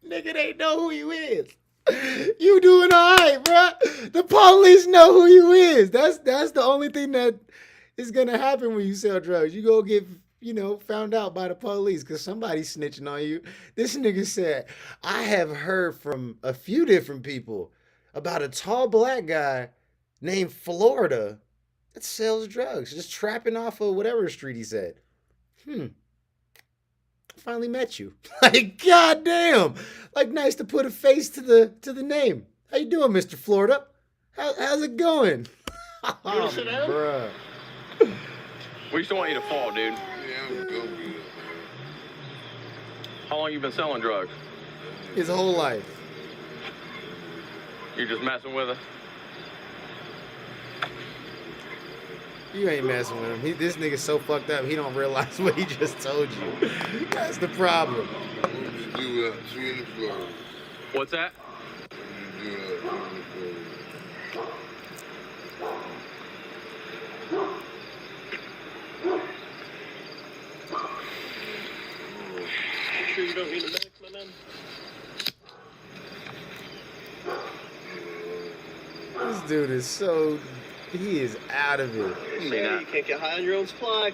Nigga, they know who you is. You doing all right, bruh. The police know who you is. That's the only thing that is gonna happen when you sell drugs. You go get, found out by the police because somebody's snitching on you. This nigga said, I have heard from a few different people about a tall black guy named Florida that sells drugs, just trapping off of whatever street he said. Finally met you. Like, goddamn. Like, nice to put a face to the name. How you doing, Mr. Florida? How's it going? You wanna sit down? Bruh. We just don't want you to fall, dude. Yeah, I'm gonna get up, man. How long you been selling drugs? His whole life. You're just messing with us? You ain't messing with him. This nigga's so fucked up, he don't realize what he just told you. That's the problem. What would you do out 2 in the Florida? What's that? What would you Sure you don't need a medic, my man? This dude is so, he is out of it. Yeah, you can't get high on your own supply.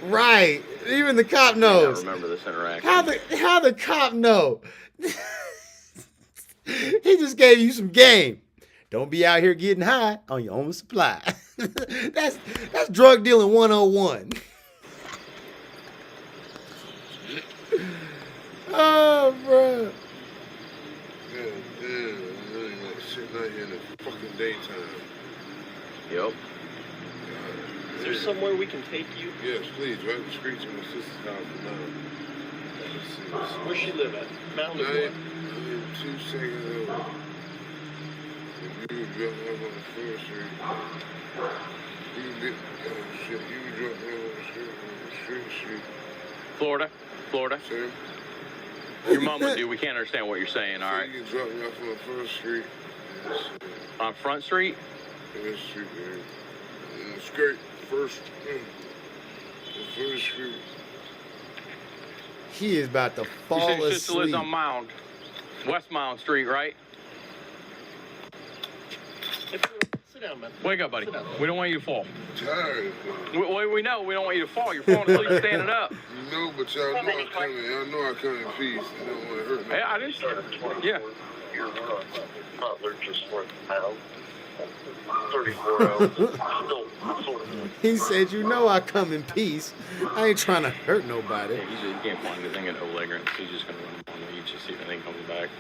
Right. Even the cop knows. I remember this interaction. How the cop know? He just gave you some game. Don't be out here getting high on your own supply. That's drug dealing 101. Oh, bro. Yeah, really like sitting out here in the fucking daytime. Yep. Is there somewhere we can take you? Yes, please, right up the street to my sister's house now. Where she live at? Mountain or what? 2 seconds over. If you would drop me off on the first street, you would get, shit, you would drop me off on the street. Florida. Sir? Your mom with you. We can't understand what you're saying, all right? You can drop me off on the first street. Yes, On Front Street? First street, man. And the skirt, first, the first street. He is about to You fall said your sister lives asleep. on Mound. West Mound Street, right? Sit down, man. Wake up, buddy. We don't want you to fall. Tired. We know. We don't want you to fall. You're falling asleep standing up. No, but y'all know I come in. Y'all know I come in peace. You don't want to hurt me. Hey, I didn't. Yeah. Your toddler just went out. 34 hours. He said, you know I come in peace. I ain't trying to hurt nobody. Yeah, you can't find anything at O'Legrant. He's just going to run on the beach and see if anything comes back.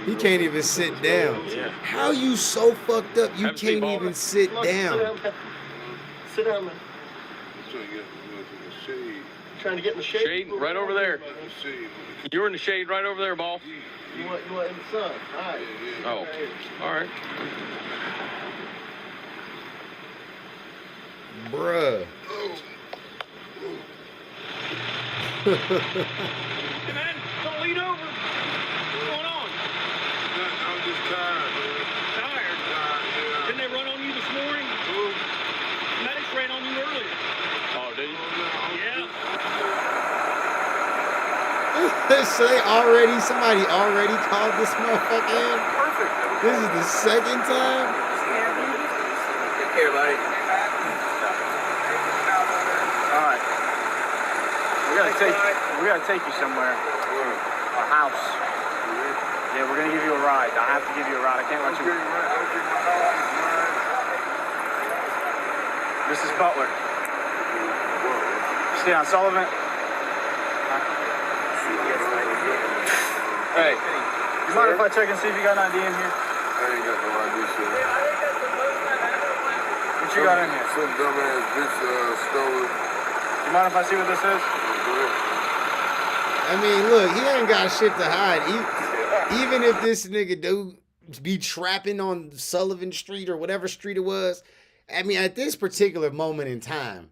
He can't even sit down. How you so fucked up you can't even sit down? Sit down, man. Trying to get in the shade? Shade right over there. You're in the shade right over there, boss. You want in the sun? All right. Oh, all right. Bruh. Hey, man, don't lean over. What's going on? I'm just tired, man. Tired? Yeah. Didn't they run on you this morning? Medics ran on you earlier. Oh, did you? Yeah. So somebody already called this motherfucker in? Perfect. This is the second time? Take care, buddy. All right. We gotta take you somewhere. A house. Yeah, we're gonna give you a ride. I have to give you a ride. I can't let you. This is Butler. Stay on Sullivan. Hey, you mind if I check and see if you got an ID in here? I ain't got no idea, sir. What you got in here? Some dumbass bitch stole it. You mind if I see what this is? I mean, look, he ain't got shit to hide. Even if this nigga do be trapping on Sullivan Street or whatever street it was, I mean, at this particular moment in time,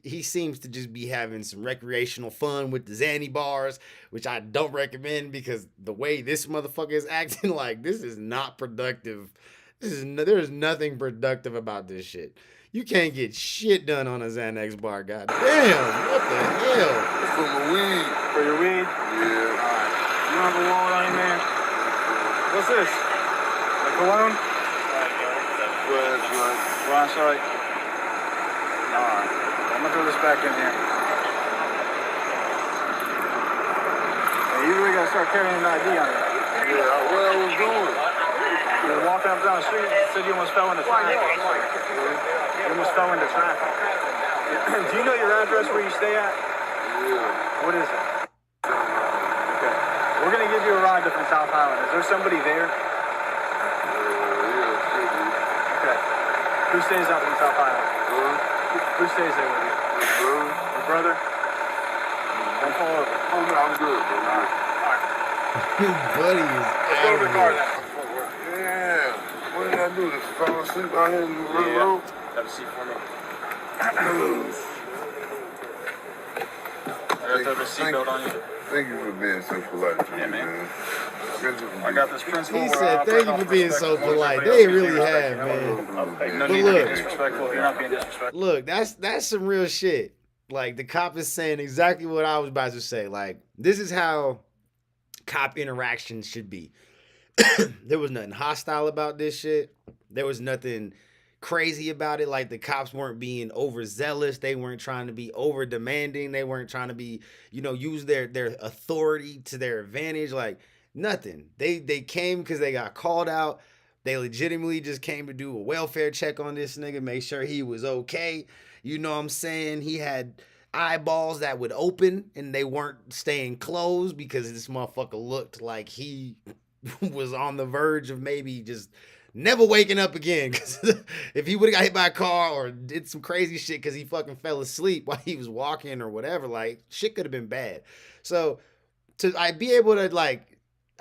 he seems to just be having some recreational fun with the Zanny bars, which I don't recommend because the way this motherfucker is acting, like, this is not productive. There's nothing productive about this shit. You can't get shit done on a Xanax bar, goddamn. What the hell? For my weed. For your weed? Yeah. Alright. You don't have a wallet on you, man? What's this? A cologne? Flashlight. Flashlight? Alright. I'm gonna throw this back in here. Hey, you really gotta start carrying an ID on you. Yeah, where I was going. You were walking up down the street, you said you almost fell into traffic. You almost fell into traffic. Do you know your address where you stay at? Yeah. What is it? Okay. We're gonna give you a ride up in South Island. Is there somebody there? Yeah, should be. Okay. Who stays up in South Island? Who stays there with you? My brother. Your brother? Don't fall over. Oh, no, I'm good, bro. Alright. His buddy is Let's go to the car then. Yeah. What did I do? Just fall asleep out here in the road? Have a seat for me. put a seatbelt on you. Thank you for being so polite to me, man. I got this principle. He where I said, operate thank you off for being respect so as long as polite. everybody They else gives really you respect, have, you know? man. No But need to be look, disrespectful. You're not being disrespectful. look, that's some real shit. Like, the cop is saying exactly what I was about to say. Like, this is how cop interactions should be. There was nothing hostile about this shit. There was nothing crazy about it. Like, the cops weren't being overzealous. They weren't trying to be over demanding. They weren't trying to be, use their authority to their advantage. Like, nothing. They came because they got called out. They legitimately just came to do a welfare check on this nigga, make sure he was okay. You know what I'm saying? He had eyeballs that would open and they weren't staying closed because this motherfucker looked like he was on the verge of maybe just never waking up again. Because if he would have got hit by a car or did some crazy shit because he fucking fell asleep while he was walking or whatever, like, shit could have been bad. So I be able to, like,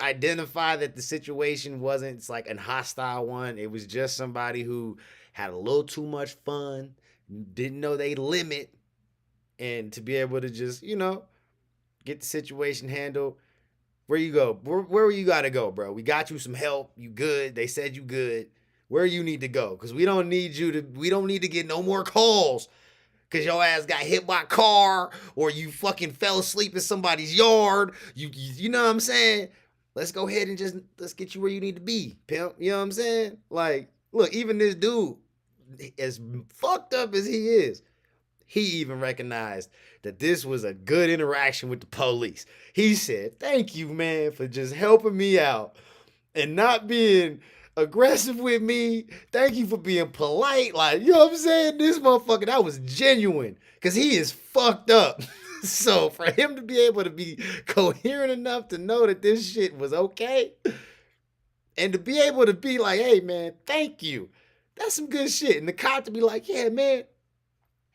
identify that the situation wasn't like an hostile one. It was just somebody who had a little too much fun, didn't know they limit, and to be able to just, get the situation handled. Where you go? Where you gotta go, bro? We got you some help. You good? They said you good. Where you need to go? Because we don't need to get no more calls because your ass got hit by a car or you fucking fell asleep in somebody's yard. You know what I'm saying? Let's go ahead and let's get you where you need to be, pimp. You know what I'm saying? Like, look, even this dude, as fucked up as he is, he even recognized that this was a good interaction with the police. He said, thank you, man, for just helping me out and not being aggressive with me. Thank you for being polite. Like, you know what I'm saying? This motherfucker, that was genuine because he is fucked up. So for him to be able to be coherent enough to know that this shit was okay and to be able to be like, hey, man, thank you. That's some good shit. And the cop to be like, yeah, man,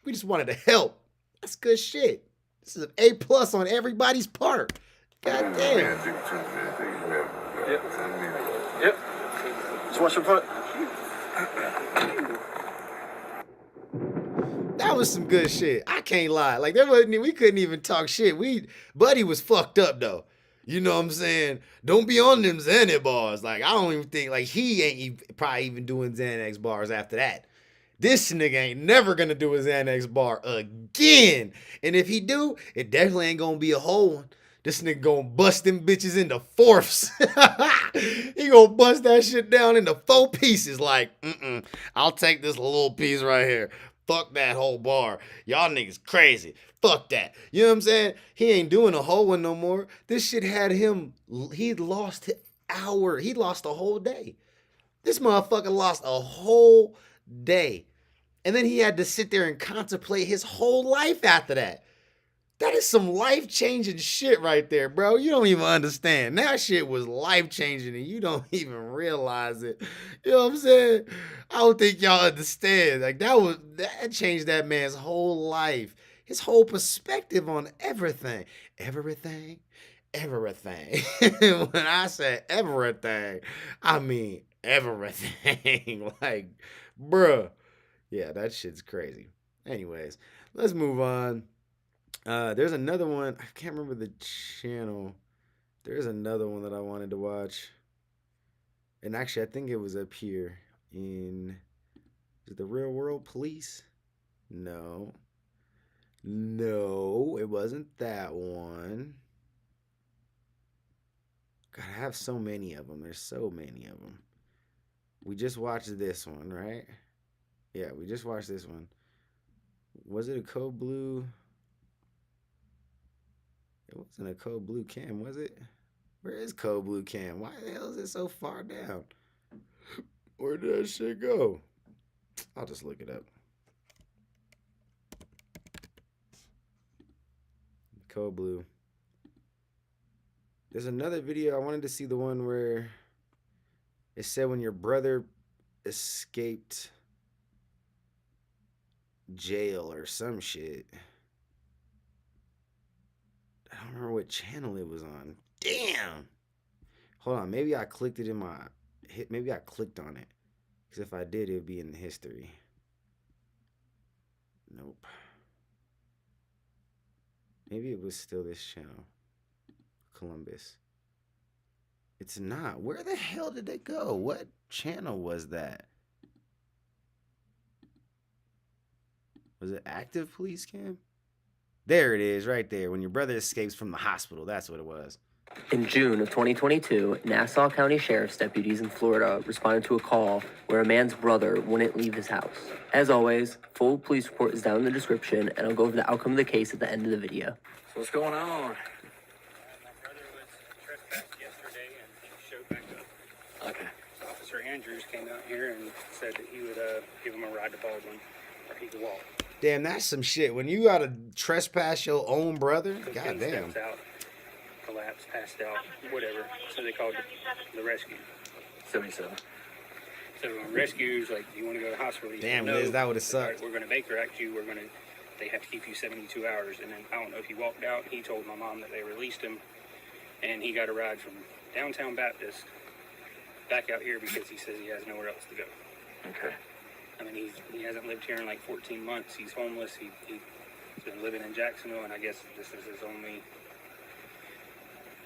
we just wanted to help. That's good shit. This is an A+ on everybody's part. God damn. Yep. Just watch your foot. That was some good shit. I can't lie. Like, we couldn't even talk shit. Buddy was fucked up though. You know what I'm saying? Don't be on them Xanax bars. Like, I don't even think, like, he ain't probably even doing Xanax bars after that. This nigga ain't never gonna do a Xanax bar again. And if he do, it definitely ain't gonna be a whole one. This nigga gonna bust them bitches into fourths. He gonna bust that shit down into 4 pieces. Like, I'll take this little piece right here. Fuck that whole bar. Y'all niggas crazy. Fuck that. You know what I'm saying? He ain't doing a whole one no more. This shit had him, he lost a whole day. This motherfucker lost a whole day. And then he had to sit there and contemplate his whole life after that. That is some life-changing shit right there, bro. You don't even understand. That shit was life-changing and you don't even realize it. You know what I'm saying? I don't think y'all understand. Like, that changed that man's whole life. His whole perspective on everything. Everything. When I say everything, I mean everything. Like, bruh. Yeah, that shit's crazy. Anyways, let's move on. There's another one. I can't remember the channel. There's another one that I wanted to watch. And actually, I think it was up here in... Is it the Real World Police? No. No, it wasn't that one. God, I have so many of them. There's so many of them. We just watched this one, right? Yeah, we just watched this one. Was it a Code Blue? It wasn't a Code Blue Cam, was it? Where is Code Blue Cam? Why the hell is it so far down? Where did that shit go? I'll just look it up. Code Blue. There's another video. I wanted to see the one where it said when your brother escaped jail or some shit. I don't remember what channel it was on. Damn. Hold on. Maybe I clicked it in my... Maybe I clicked on it. Because if I did, it would be in the history. Nope. Maybe it was still this channel. Columbus. It's not. Where the hell did they go? What channel was that? Was it active police cam? There it is, right there. When your brother escapes from the hospital. That's what it was. In June of 2022, Nassau County Sheriff's deputies in Florida responded to a call where a man's brother wouldn't leave his house. As always, full police report is down in the description, and I'll go over the outcome of the case at the end of the video. So what's going on? My brother was trespassed yesterday and he showed back up. Okay. Officer Andrews came out here and said that he would give him a ride to Baldwin where he could walk. Damn, that's some shit. When you gotta trespass your own brother, So goddamn. Ken steps out, collapsed, passed out, whatever. So they called the rescue. 77. So rescues, like, you want to go to the hospital? He Damn, said, Liz, no. that would've He said, "All right, sucked." We're going to Baker Act you. They have to keep you 72 hours. And then, I don't know if he walked out. He told my mom that they released him. And he got a ride from downtown Baptist back out here because he says he has nowhere else to go. Okay. I mean, he hasn't lived here in like 14 months. He's homeless. He's been living in Jacksonville, and I guess this is his only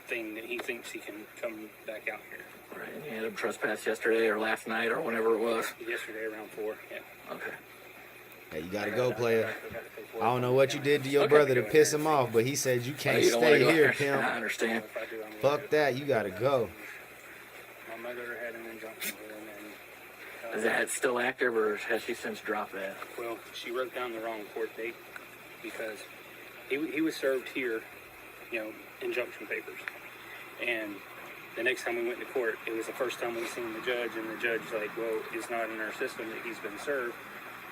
thing that he thinks he can come back out here. Right. He had him trespass yesterday or last night or whenever it was. Yesterday around 4, yeah. Okay. Hey, you gotta go, player. I don't know what you did to your brother to piss him off, but he said you can't you don't wanna stay go here, there. pimp. I understand. Fuck that, you gotta go. My mother had an injunction with him, and Is that still active or has she since dropped that? well, she wrote down the wrong court date because he was served here, injunction papers. And the next time we went to court, it was the first time we seen the judge, and the judge like, well, it's not in our system that he's been served,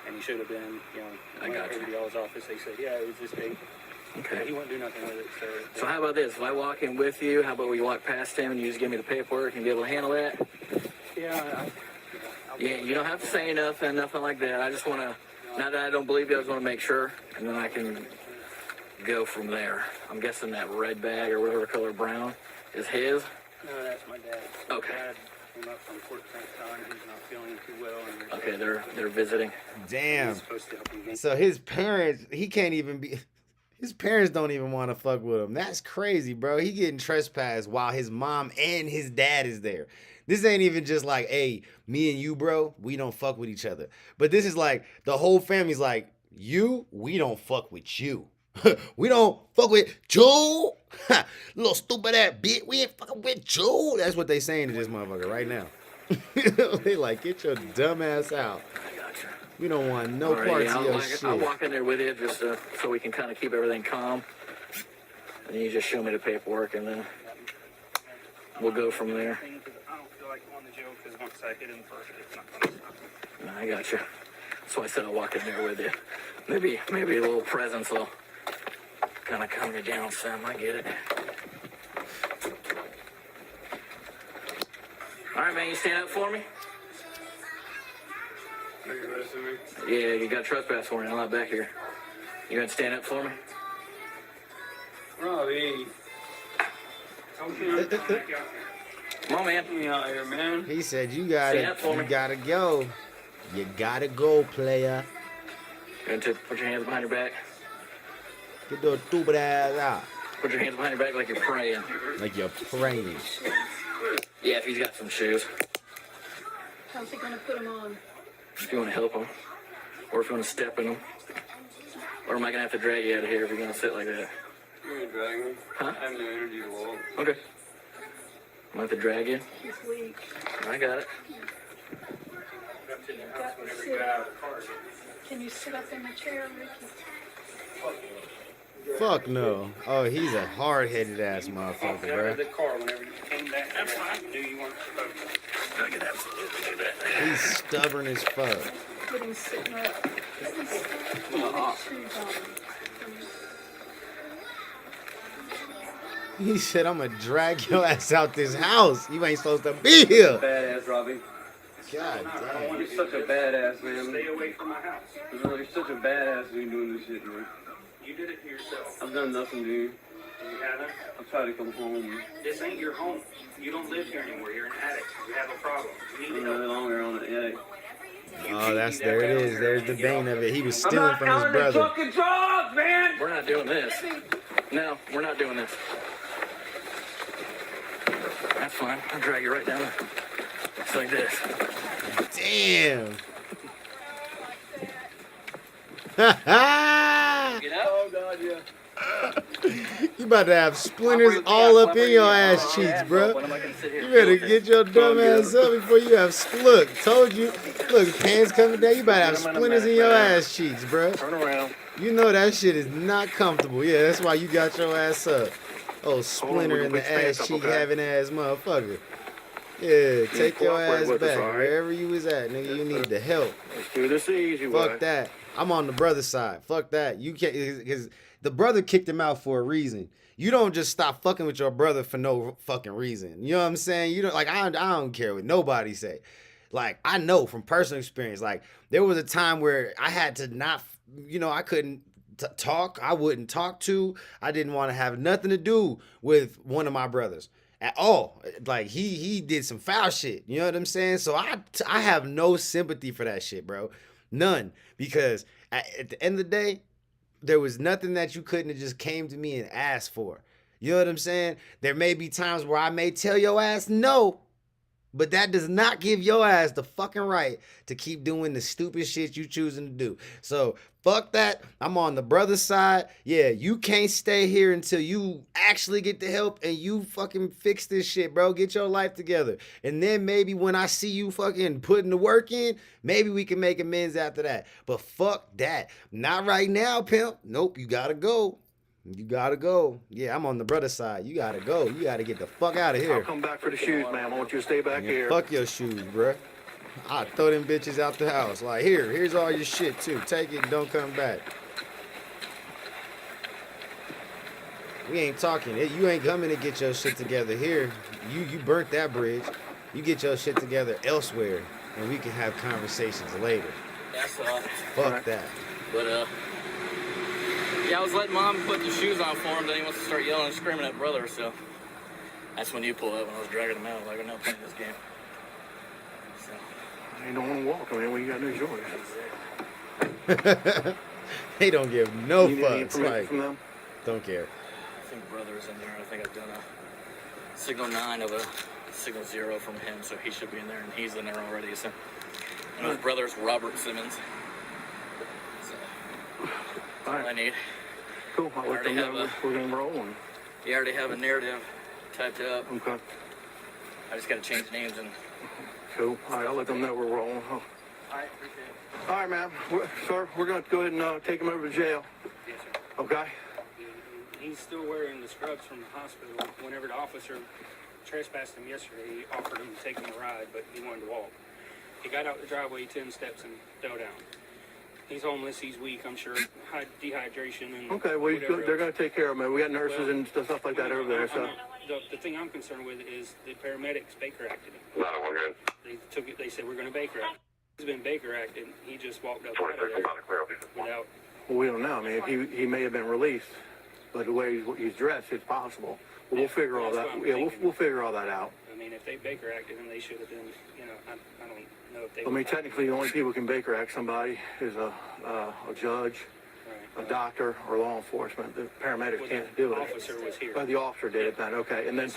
and he should have been, I got over to y'all's office. They said, yeah, it was this date. Okay. He wouldn't do nothing with it. So how about this? If I walk in with you, how about we walk past him and you just give me the paperwork and be able to handle that? Yeah. Yeah, you don't have to say nothing like that. I just want to, now that I don't believe you, I just want to make sure, and then I can go from there. I'm guessing that red bag or whatever color brown is his. No, that's my dad. Okay. My dad came up from Fort St. John. He's not feeling too well. And Okay, they're visiting. Damn. He's supposed to help him. So his parents, he can't even be. His parents don't even want to fuck with him. That's crazy, bro. He getting trespassed while his mom and his dad is there. This ain't even just like, hey, me and you, bro, we don't fuck with each other. But this is like, the whole family's like, we don't fuck with you. We don't fuck with you. Little stupid ass bitch, we ain't fucking with you. That's what they saying to this motherfucker right now. They like, get your dumb ass out. I got you. We don't want no All right, parts yeah, of your shit. I'll walk in there with you just so we can kind of keep everything calm. And you just show me the paperwork and then we'll go from there. I don't feel like going to jail because once I hit him first, it's not going to stop. No, I got you. So I said I'll walk in there with you. Maybe a little presence will kind of calm you down some. I get it. All right, man, you stand up for me? Are you arresting me? Yeah, you got a trespass warrant. I'm not back here. You gonna stand up for me? Robbie. Come on, man. Me out here, man. He said, you Stand up for me. gotta go. You gotta go, player. You gonna put your hands behind your back? Get those stupid ass out. Put your hands behind your back like you're praying. Like you're praying. Yeah, if he's got some shoes. How's he gonna put them on? If you want to help him. Or if you want to step in him. Or am I gonna have to drag you out of here if you're gonna sit like that? You're going to drag me? Huh? I have no energy to walk. Okay. I'm gonna have to drag you. He's weak. I got it. Can you sit up in the chair, Ricky? Fuck no. Oh, he's a hard-headed ass motherfucker, Get out of bro. the car whenever you came back. I knew you weren't supposed to. I could absolutely do that. He's stubborn as fuck. Get him sitting up. Get him sitting up. Shoes on. He said, I'm gonna drag your ass out this house. You ain't supposed to be here. Badass, Robbie. God damn. You're such a badass, man. Stay away from my house. You're such a badass when you're doing this shit, man. You did it to yourself. I've done nothing to you. You haven't? I've tried to come home. This ain't your home. You don't live here anymore. You're an addict. You have a problem. You need I'm no longer on it yet. Oh, there it is. There's the vein of it. He was stealing from his brother. Fucking drugs, man. We're not doing this. No, we're not doing this. That's fine. I'll drag you right down there. It's like this. Damn. Get out. Oh, God, yeah. You about to have splinters all up in your ass cheeks, bro. You better get your dumb ass up before you have look. Told you. Look, pants coming down. You about to have splinters in your ass cheeks, bro. Turn around. You know that shit is not comfortable. Yeah, that's why you got your ass up. Oh, splinter in the ass cheek having ass motherfucker. Yeah, take your ass back wherever you was at, nigga. You need the help. Let's do this easy. Fuck that. I'm on the brother's side. Fuck that. You can't, because the brother kicked him out for a reason. You don't just stop fucking with your brother for no fucking reason. You know what I'm saying? You don't like. I don't care what nobody say. Like, I know from personal experience. Like, there was a time where I had to not. You know, I couldn't talk. I wouldn't talk to. I didn't want to have nothing to do with one of my brothers at all. Like, he did some foul shit. You know what I'm saying? So I have no sympathy for that shit, bro. None. Because at the end of the day, there was nothing that you couldn't have just came to me and asked for. You know what I'm saying? There may be times where I may tell your ass no, but that does not give your ass the fucking right to keep doing the stupid shit you choosing to do. So fuck that. I'm on the brother's side. Yeah, you can't stay here until you actually get the help and you fucking fix this shit, bro. Get your life together. And then maybe when I see you fucking putting the work in, maybe we can make amends after that. But fuck that. Not right now, pimp. Nope, you gotta go. You gotta go. Yeah, I'm on the brother side. You gotta go. You gotta get the fuck out of here. I'll come back for the shoes, man. I want you to stay back here. Fuck your shoes, bruh. I'll throw them bitches out the house. Like, here's all your shit, too. Take it and don't come back. We ain't talking. You ain't coming to get your shit together here. You burnt that bridge. You get your shit together elsewhere, and we can have conversations later. That's Fuck that. But, yeah, I was letting Mom put the shoes on for him, then he wants to start yelling and screaming at brother, so that's when you pulled up when I was dragging him out, like, I'm not playing this game. So. You don't want to walk, man. What you got to do is yours. They don't give no you fucks. Like, from them? Don't care. I think brother's in there. I think I've done a signal 9 of a signal 0 from him, so he should be in there, and he's in there already, so. And his brother's Robert Simmons. So. That's all I need. Cool. I'll let them know we're going to roll one. You already have a narrative typed up. Okay. I just got to change names and. Cool. All right, I'll let them know we're rolling. All right, appreciate it. All right, ma'am. Sir, we're going to go ahead and take him over to jail. Yes, sir. Okay? He's still wearing the scrubs from the hospital. Whenever the officer trespassed him yesterday, he offered him to take him a ride, but he wanted to walk. He got out the driveway 10 steps and fell down. He's homeless, he's weak, I'm sure. Dehydration and okay, well, they're going to take care of him. We got nurses and stuff like that over there, so. The thing I'm concerned with is the paramedics Baker acted him. No, we're good. They took it, they said, we're going to Baker act. He's been Baker acted. He just walked up out of there without. Well, we don't know. I mean, he may have been released, but the way he's dressed, it's possible. Well, we'll figure all that. Yeah, we'll figure all that out. I mean, if they Baker acted him, they should have been, you know, I don't know if they. I mean, technically, the only people who can Baker act somebody is a judge, a doctor, or law enforcement. The paramedics can't do it. The officer was here. But the officer did it then. Okay, and then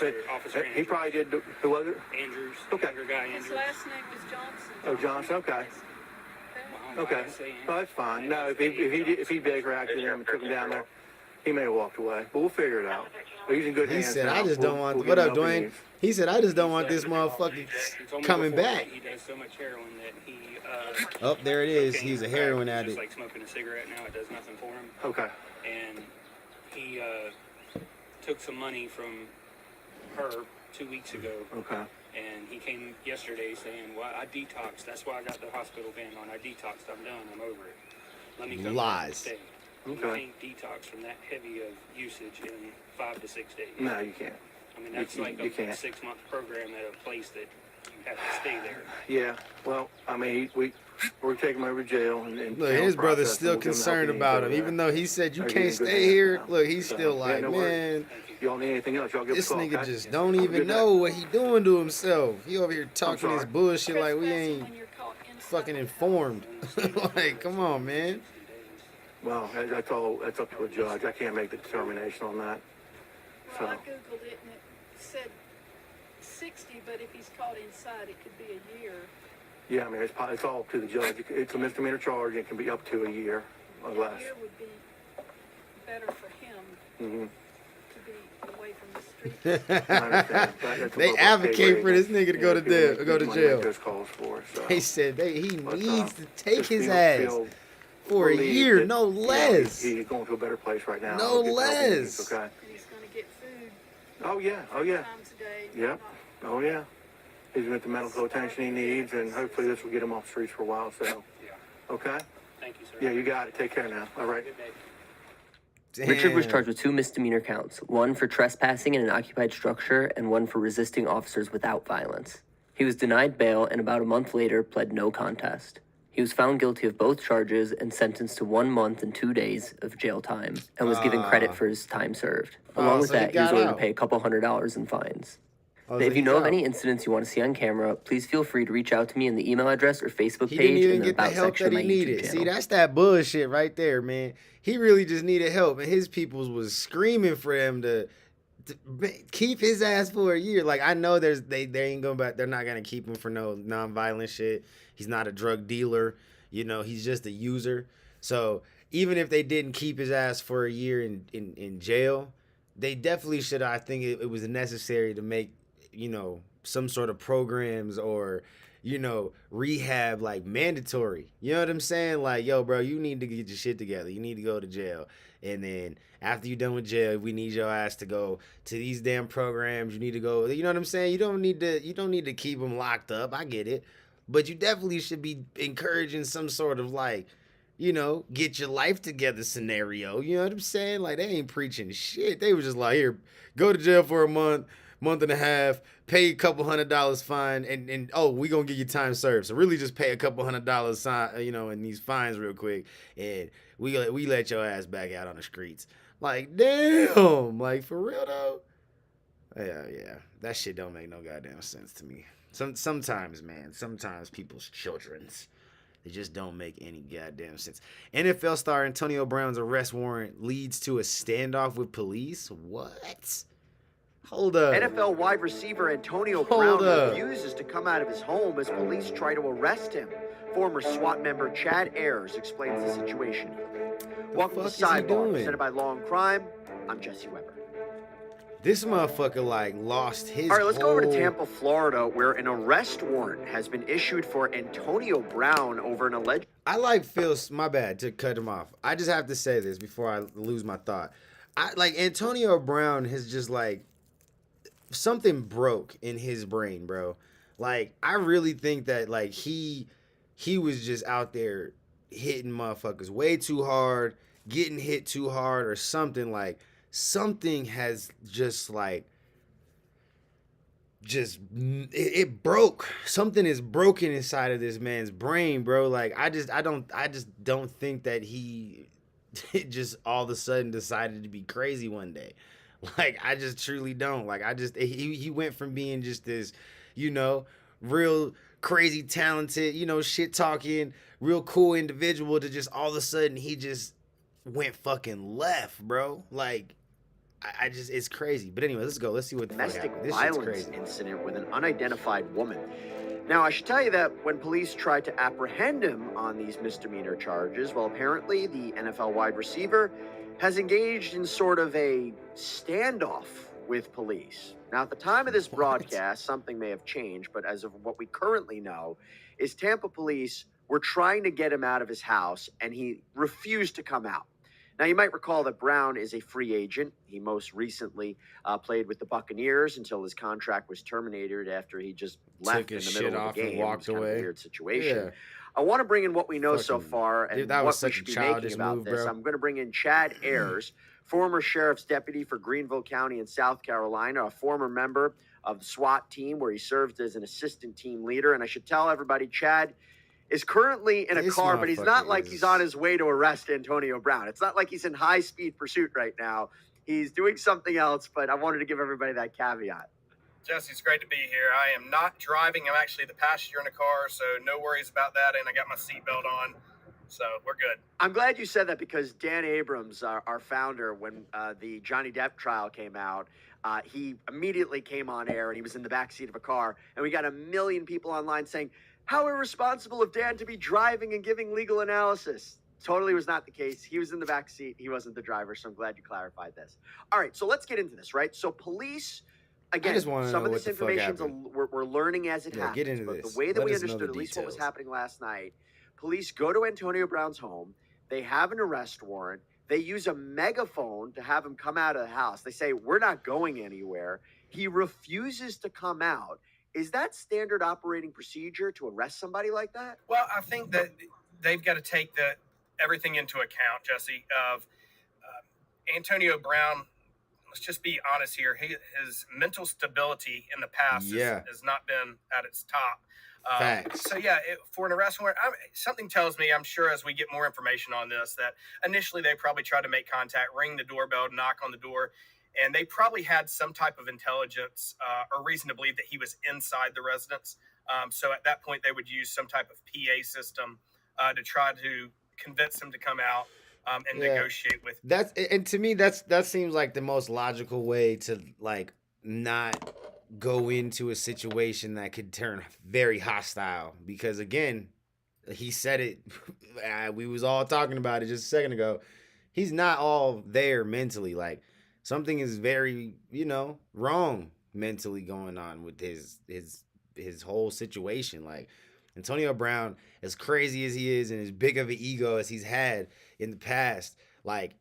he probably did. Who was it? Andrews. Okay. Younger guy, Andrews. His last name was Johnson. Oh, Johnson. Okay. Okay. Well, that's fine. No, if he Baker acted him and took him down there, he may have walked away. But we'll figure it out. But he's in good hands. He said, now. "I just don't want." What up, Dwayne? He said, "I just don't want this motherfucker coming back." He does so much heroin that he. Oh, there it is. He's a heroin addict. Just like smoking a cigarette now, it does nothing for him. Okay. And he took some money from her 2 weeks ago. Okay. And he came yesterday saying, "Well, I detoxed. That's why I got the hospital ban on. I detoxed. I'm done. I'm over it. Let me come back and stay." You can't detox from that heavy of usage in 5 to 6 days. No, you can't. I mean, that's like a 6-month program at a place that you have to stay there. Yeah, well, I mean, we're taking him over to jail. And look, his brother's still concerned about him, even though he said you can't stay here. Look, he's still like, man, y'all need anything else? Y'all give this nigga just don't even know what he doing to himself. He over here talking his bullshit like we ain't fucking informed. Like, come on, man. Well, that's all. That's up to a judge. I can't make the determination on that. Well, I Googled it and it said 60, but if he's caught inside, it could be a year. Yeah, I mean, it's all up to the judge. It's a misdemeanor charge. It can be up to a year or less. A year would be better for him to be away from the street. I understand. They advocate for this nigga to go to jail. Those calls for, so. They said he needs to take his ass for a year, no less. He's going to a better place right now. No less. Okay. And he's going to get food. Oh yeah. Oh yeah. Times a day. Yep. Oh yeah. He's going to get the medical attention he needs, and hopefully this will get him off the streets for a while. So. Okay. Thank you, sir. Yeah, you got it. Take care now. All right. Richard was charged with 2 misdemeanor counts, one for trespassing in an occupied structure and one for resisting officers without violence. He was denied bail and about a month later pled no contest. He was found guilty of both charges and sentenced to 1 month and 2 days of jail time and was given credit for his time served. Along with that, he was ordered to pay a couple $100s in fines. If you know of any incidents you want to see on camera, please feel free to reach out to me in the email address or Facebook He page didn't even in the get the About help section that of he my YouTube needed. channel. See, that's that bullshit right there, man. He really just needed help, and his peoples was screaming for him to keep his ass for a year. Like, I know they ain't going back. They're not gonna keep him for no non-violent shit. He's not a drug dealer. You know, he's just a user. So even if they didn't keep his ass for a year in jail, they definitely should. I think it was necessary to make, you know, some sort of programs or, you know, rehab like mandatory. You know what I'm saying? Like, yo, bro, you need to get your shit together. You need to go to jail. And then after you're done with jail, we need your ass to go to these damn programs. You need to go, you know what I'm saying? You don't need to keep them locked up. I get it. But you definitely should be encouraging some sort of, like, you know, get your life together scenario. You know what I'm saying? Like, they ain't preaching shit. They was just like, here, go to jail for a month and a half, pay a couple $100 fine, and oh, we gonna give you time served. So really just pay a couple $100, you know, in these fines real quick, and we let your ass back out on the streets. Like, damn, like, for real though? Yeah, that shit don't make no goddamn sense to me. Sometimes, man, people's children's, they just don't make any goddamn sense. NFL star Antonio Brown's arrest warrant leads to a standoff with police? What? Hold up. NFL wide receiver Antonio Brown refuses to come out of his home as police try to arrest him. Former SWAT member Chad Ayers explains the situation. Welcome to Sidebar, presented by Law and Crime. I'm Jesse Weber. This motherfucker, like, lost his All right, let's go over to Tampa, Florida, where an arrest warrant has been issued for Antonio Brown over an alleged... My bad to cut him off. I just have to say this before I lose my thought. Antonio Brown has just, like, something broke in his brain, bro. Like, I really think that, like, he was just out there hitting motherfuckers way too hard, getting hit too hard or something. Like, something has just, like, it broke. Something is broken inside of this man's brain, bro. Like, I just don't think that he just all of a sudden decided to be crazy one day. Like, I just truly don't. Like, he went from being just this, you know, real crazy talented, you know, shit talking, real cool individual to just all of a sudden he just went fucking left, bro. Like, I just, it's crazy. But anyway, let's go. Let's see what the fuck domestic happened. This shit's violence crazy. incident with an unidentified woman. Now, I should tell you that when police tried to apprehend him on these misdemeanor charges, well, apparently the NFL wide receiver has engaged in sort of a standoff with police. Now, at the time of this broadcast, something may have changed, but as of what we currently know, is Tampa police were trying to get him out of his house, and he refused to come out. Now, you might recall that Brown is a free agent. He most recently played with the Buccaneers until his contract was terminated after he just left in the middle of the game. And walked it was kind away. of a weird situation. Yeah. I want to bring in what we know so far and that was what we such should a be childish making about move, this. bro. I'm going to bring in Chad Ayers, former sheriff's deputy for Greenville County in South Carolina, a former member of the SWAT team where he served as an assistant team leader. And I should tell everybody, Chad is currently in a car, but he's not like he's on his way to arrest Antonio Brown. It's not like he's in high-speed pursuit right now. He's doing something else, but I wanted to give everybody that caveat. Jesse, it's great to be here. I am not driving. I'm actually the passenger in the car, so no worries about that. And I got my seatbelt on. So we're good. I'm glad you said that because Dan Abrams, our founder, when the Johnny Depp trial came out, he immediately came on air and he was in the backseat of a car. And we got a million people online saying, how irresponsible of Dan to be driving and giving legal analysis. Totally was not the case. He was in the back seat. He wasn't the driver. So I'm glad you clarified this. All right. So let's get into this, right? So police, again, just wanna some know of what this the fuck information's happened. we're learning as it Yeah, happens. get into but this. the way that Let we us know understood the at least what was details. happening last night, police go to Antonio Brown's home. They have an arrest warrant. They use a megaphone to have him come out of the house. They say, we're not going anywhere. He refuses to come out. Is that standard operating procedure to arrest somebody like that? Well, I think that they've got to take everything into account, Jesse. Of Antonio Brown, let's just be honest here. His mental stability in the past has not been at its top. Facts. So yeah, for an arrest warrant, something tells me, I'm sure as we get more information on this, that initially they probably tried to make contact, ring the doorbell, knock on the door, and they probably had some type of intelligence or reason to believe that he was inside the residence. So at that point, they would use some type of PA system to try to convince him to come out and negotiate with. And to me, that seems like the most logical way to like not go into a situation that could turn very hostile. Because again, he said it. We was all talking about it just a second ago. He's not all there mentally. Like something is very, wrong mentally going on with his whole situation. Like Antonio Brown, as crazy as he is and as big of an ego as he's had in the past, like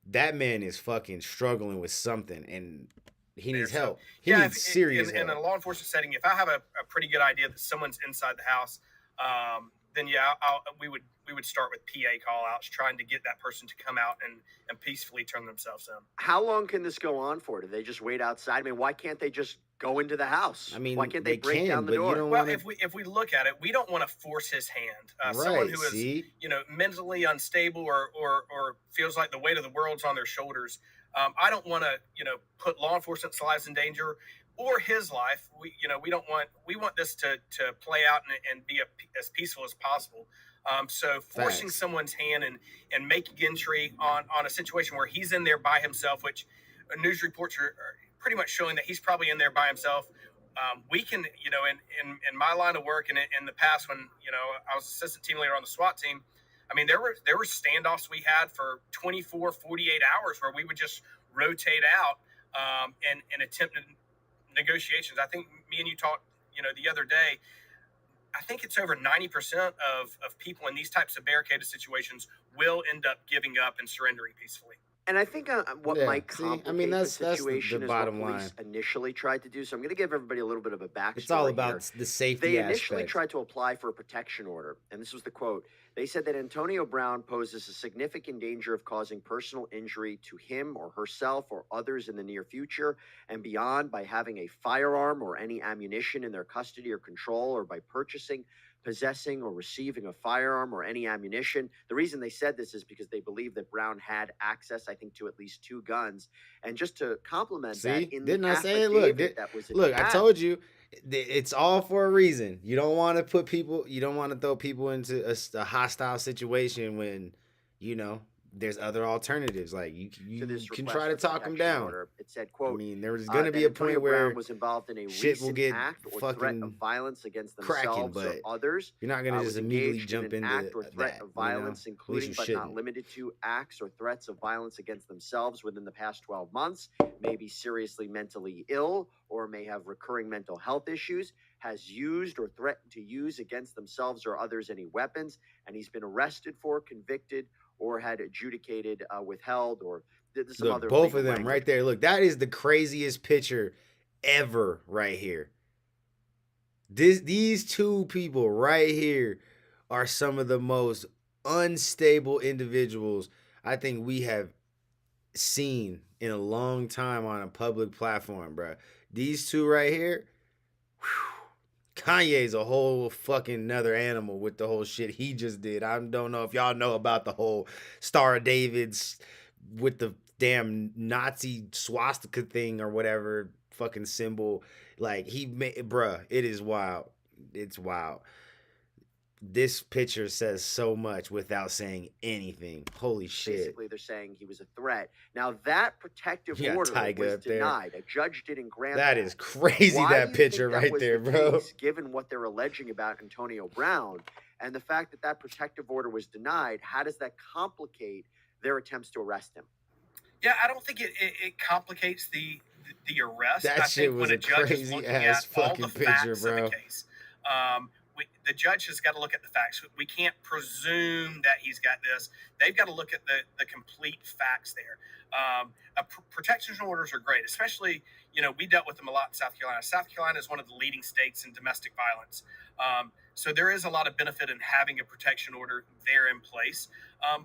that man is fucking struggling with something and he needs help. He needs serious help. In a law enforcement setting, if I have a pretty good idea that someone's inside the house, then we would start with PA call outs, trying to get that person to come out and peacefully turn themselves in. How long can this go on for? Do they just wait outside? I mean, why can't they just go into the house? I mean, why can't they break down the door? Well, if we look at it, we don't want to force his hand. Someone who is mentally unstable or feels like the weight of the world's on their shoulders. I don't want to put law enforcement's lives in danger or his life. We want this to play out and be as peaceful as possible. So forcing someone's hand and making entry on a situation where he's in there by himself, which news reports are pretty much showing that he's probably in there by himself. We can, in my line of work and in the past when, I was assistant team leader on the SWAT team, I mean, there were standoffs we had for 24, 48 hours where we would just rotate out and attempt negotiations. I think me and you talked, the other day, I think it's over 90% of people in these types of barricaded situations will end up giving up and surrendering peacefully. And I think what might complicate the situation is what bottom police line. initially tried to do. So I'm going to give everybody a little bit of a backstory. It's all about here. the safety They initially aspect. tried to apply for a protection order, and this was the quote. They said that Antonio Brown poses a significant danger of causing personal injury to him or herself or others in the near future and beyond by having a firearm or any ammunition in their custody or control, or by purchasing, possessing, or receiving a firearm or any ammunition. The reason they said this is because they believe that Brown had access, I think, to at least 2 guns. And just to complement that, in Didn't the I say it? Look, affidavit that was look, I attached- told you, it's all for a reason. You don't want to throw people into a hostile situation when, there's other alternatives. Like you can try to talk them down. Order, it said, quote, I mean, there's going to be a point where Brown was involved in a shit will recent get act or fucking threat of violence against cracking, themselves but or others. you're not going to was just immediately engaged jump in an into act or threat that, of violence, At least including you but shouldn't. not limited to acts or threats of violence against themselves within the past 12 months, may be seriously mentally ill or may have recurring mental health issues, has used or threatened to use against themselves or others any weapons, and he's been arrested for, convicted, or had adjudicated, withheld, or did some Look, other both legal of them language. right there. Look, that is the craziest picture ever right here. These 2 people right here are some of the most unstable individuals I think we have seen in a long time on a public platform, bro. These 2 right here, Kanye's a whole fucking another animal with the whole shit he just did. I don't know if y'all know about the whole Star of David's with the damn Nazi swastika thing or whatever fucking symbol. Like he made, bruh, it is wild. It's wild. this picture says so much without saying anything. Holy shit. Basically, they're saying he was a threat. Now, that protective You got order Tyga was up there. denied. A judge didn't grant That is crazy, Why that do you picture think that right was there, the bro. case, given what they're alleging about Antonio Brown and the fact that that protective order was denied? How does that complicate their attempts to arrest him? Yeah, I don't think it complicates the arrest. That I shit think was when a a judge is crazy looking ass at all fucking the picture, facts bro. of the case, the judge has got to look at the facts. We can't presume that he's got this. They've got to look at the complete facts there. Protection orders are great, especially, we dealt with them a lot in South Carolina. South Carolina is one of the leading states in domestic violence. So there is a lot of benefit in having a protection order there in place.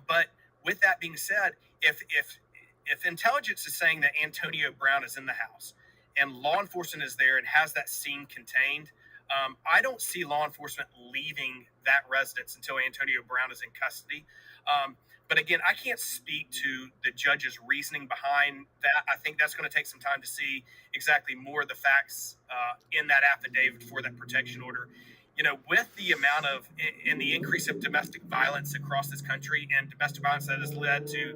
But with that being said, if intelligence is saying that Antonio Brown is in the house and law enforcement is there and has that scene contained, I don't see law enforcement leaving that residence until Antonio Brown is in custody. But again, I can't speak to the judge's reasoning behind that. I think that's going to take some time to see exactly more of the facts in that affidavit for that protection order. With the amount of and the increase of domestic violence across this country and domestic violence that has led to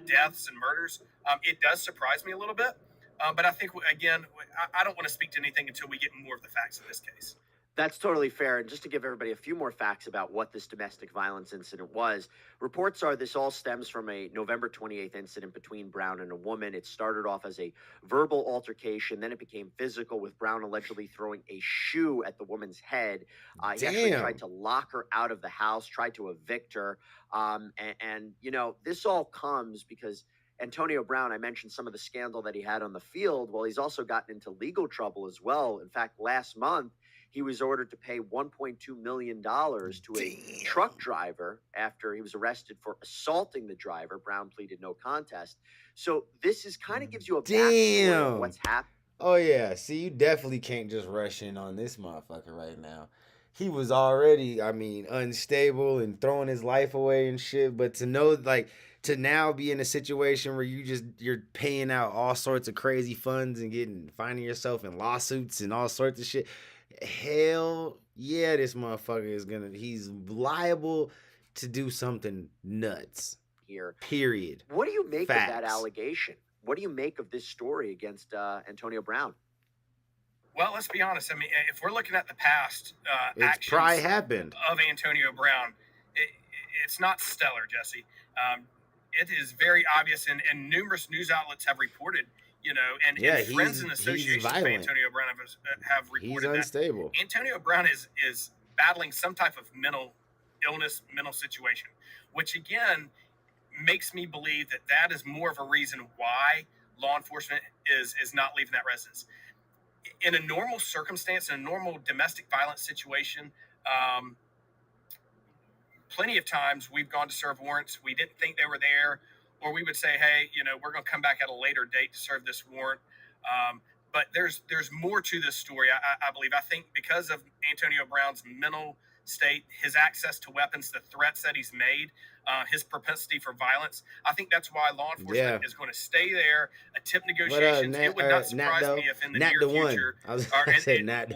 deaths and murders, it does surprise me a little bit. But I think, again, I don't want to speak to anything until we get more of the facts in this case. That's totally fair. And just to give everybody a few more facts about what this domestic violence incident was, reports are this all stems from a November 28th incident between Brown and a woman. It started off as a verbal altercation, then it became physical, with Brown allegedly throwing a shoe at the woman's head. He actually tried to lock her out of the house, tried to evict her. This all comes because Antonio Brown, I mentioned some of the scandal that he had on the field. Well, he's also gotten into legal trouble as well. In fact, last month, he was ordered to pay $1.2 million to a truck driver after he was arrested for assaulting the driver. Brown pleaded no contest. So this is kind of gives you a backstory of what's happened. Oh, yeah. See, you definitely can't just rush in on this motherfucker right now. He was already, unstable and throwing his life away and shit. But to know, to now be in a situation where you're paying out all sorts of crazy funds and finding yourself in lawsuits and all sorts of shit. Hell yeah, this motherfucker he's liable to do something nuts here. Period. What do you make Facts. of that allegation? What do you make of this story against Antonio Brown? Well, let's be honest. I mean, if we're looking at the past It's probably happened. of Antonio Brown, it's not stellar, Jesse. It is very obvious, and numerous news outlets have reported, and friends and associations of Antonio Brown have reported he's unstable. that Antonio Brown is battling some type of mental illness, mental situation, which again makes me believe that is more of a reason why law enforcement is not leaving that residence. In a normal circumstance, in a normal domestic violence situation, plenty of times we've gone to serve warrants. We didn't think they were there, or we would say, hey, we're going to come back at a later date to serve this warrant. But there's more to this story, I believe. I think because of Antonio Brown's mental state, his access to weapons, the threats that he's made, his propensity for violence, I think that's why law enforcement is going to stay there, attempt negotiations. It would not surprise me if in the near future,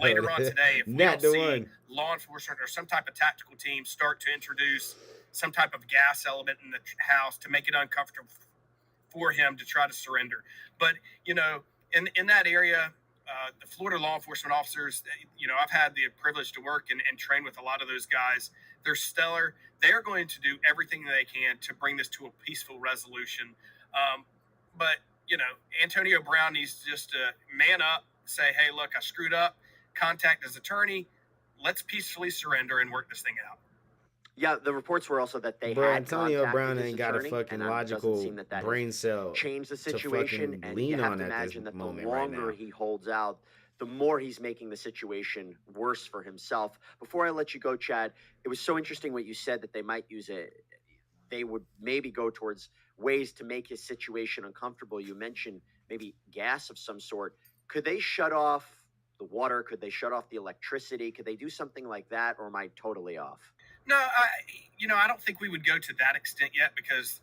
later on today, if we don't see law enforcement or some type of tactical team start to introduce some type of gas element in the house to make it uncomfortable for him to try to surrender. But, in that area, the Florida law enforcement officers, I've had the privilege to work and train with a lot of those guys. They're stellar. They're going to do everything they can to bring this to a peaceful resolution. But Antonio Brown needs just to man up, say, hey, look, I screwed up, contact his attorney. Let's peacefully surrender and work this thing out. Yeah, the reports were also that they had Antonio Brown ain't got a attorney, fucking and logical brain cell change the to situation, fucking and lean you have on to at this imagine that the moment right longer now. he holds out, the more he's making the situation worse for himself. Before I let you go, Chad, it was so interesting what you said, that they might use it. They would maybe go towards ways to make his situation uncomfortable. You mentioned maybe gas of some sort. Could they shut off the water? Could they shut off the electricity? Could they do something like that, or am I totally off? No, I don't think we would go to that extent yet, because,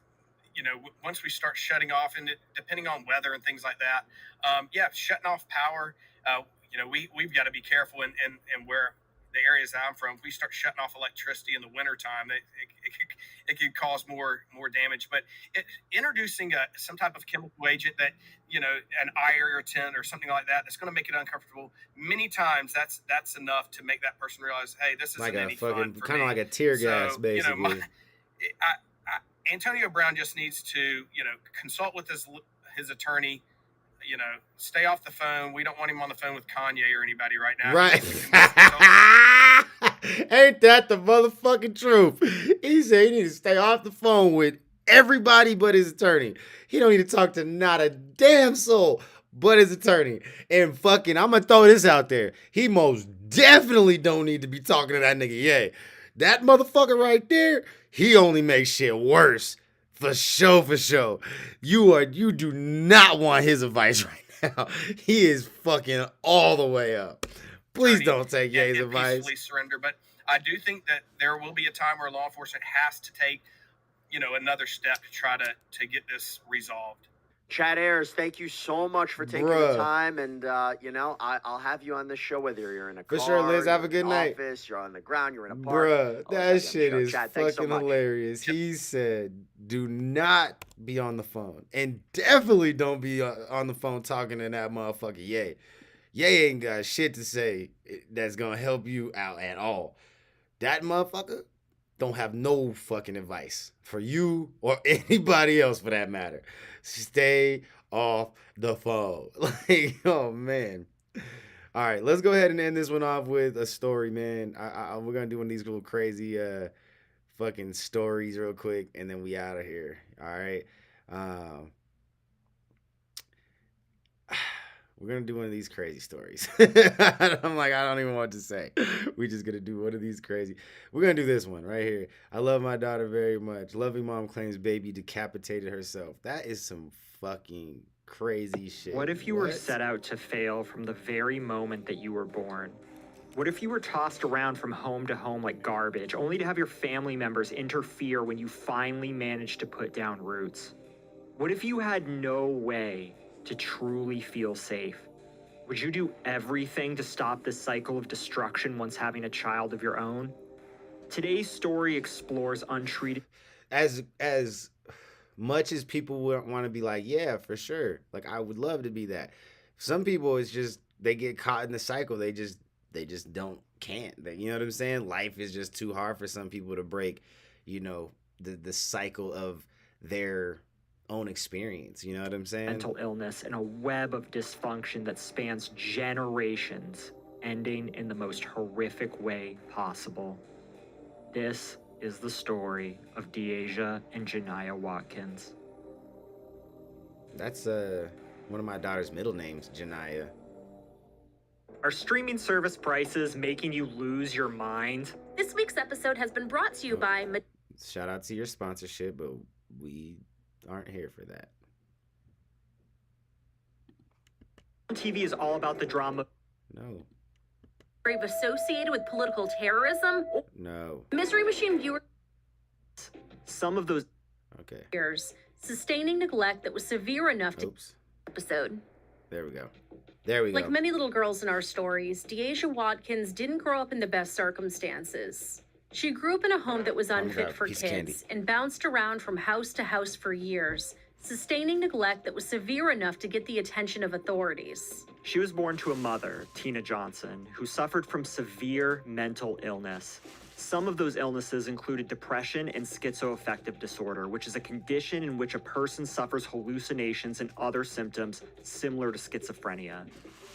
once we start shutting off, and depending on weather and things like that, shutting off power, we've got to be careful and where the areas that I'm from, if we start shutting off electricity in the wintertime, it could cause more damage. But introducing some type of chemical agent that, an eye irritant or something like that, that's going to make it uncomfortable. Many times that's enough to make that person realize, hey, this isn't like any a fucking fun for kind of me. like a tear gas, basically. Antonio Brown just needs to, consult with his attorney. Stay off the phone. We don't want him on the phone with Kanye or anybody right now. Right. Ain't that the motherfucking truth? He said he needs to stay off the phone with everybody but his attorney. He don't need to talk to not a damn soul but his attorney. And fucking, I'm going to throw this out there. He most definitely don't need to be talking to that nigga. Yeah. That motherfucker right there, he only makes shit worse. For sure. You do not want his advice right now. He is fucking all the way up. Please don't take Ye's advice. Peacefully surrender. But I do think that there will be a time where law enforcement has to take, another step to try to get this resolved. Chad Ayers, thank you so much for taking the time, and I'll have you on this show whether you're in a car, for sure, Liz. Have a good night. Office, you're on the ground, you're in a park. That shit is Chad, fucking hilarious. He said, "Do not be on the phone, and definitely don't be on the phone talking to that motherfucker." Ye ain't got shit to say that's gonna help you out at all. That motherfucker don't have no fucking advice for you or anybody else for that matter. Stay off the phone. Like, oh man. All right, let's go ahead and end this one off with a story, man. We're gonna do one of these little crazy fucking stories real quick, and then we out of here. All right. We're gonna do one of these crazy stories. I'm like, I don't even know what to say. We're just gonna do one of these crazy. We're gonna do this one right here. I love my daughter very much. Loving mom claims baby decapitated herself. That is some fucking crazy shit. What if you were set out to fail from the very moment that you were born? What if you were tossed around from home to home like garbage, only to have your family members interfere when you finally managed to put down roots? What if you had no way to truly feel safe? Would you do everything to stop this cycle of destruction once having a child of your own? Today's story explores untreated. As much as people want to be like, yeah, for sure. Like, I would love to be that. Some people, it's just, they get caught in the cycle. They just can't. You know what I'm saying? Life is just too hard for some people to break, the cycle of their own experience. You know what I'm saying? Mental illness and a web of dysfunction that spans generations, ending in the most horrific way possible. This is the story of Deasia and Janiyah Watkins. That's one of my daughter's middle names, Janiyah. Are streaming service prices making you lose your mind? This week's episode has been brought to you by... Shout out to your sponsorship, but we aren't here for that. TV is all about the drama. No. Associated with political terrorism. No. Mystery Machine viewers. Some of those. Okay. Sustaining neglect that was severe enough to. Episode. There we go. There we go. Like many little girls in our stories, Deasia Watkins didn't grow up in the best circumstances. She grew up in a home that was unfit for kids and bounced around from house to house for years, sustaining neglect that was severe enough to get the attention of authorities. She was born to a mother, Tina Johnson, who suffered from severe mental illness. Some of those illnesses included depression and schizoaffective disorder, which is a condition in which a person suffers hallucinations and other symptoms similar to schizophrenia.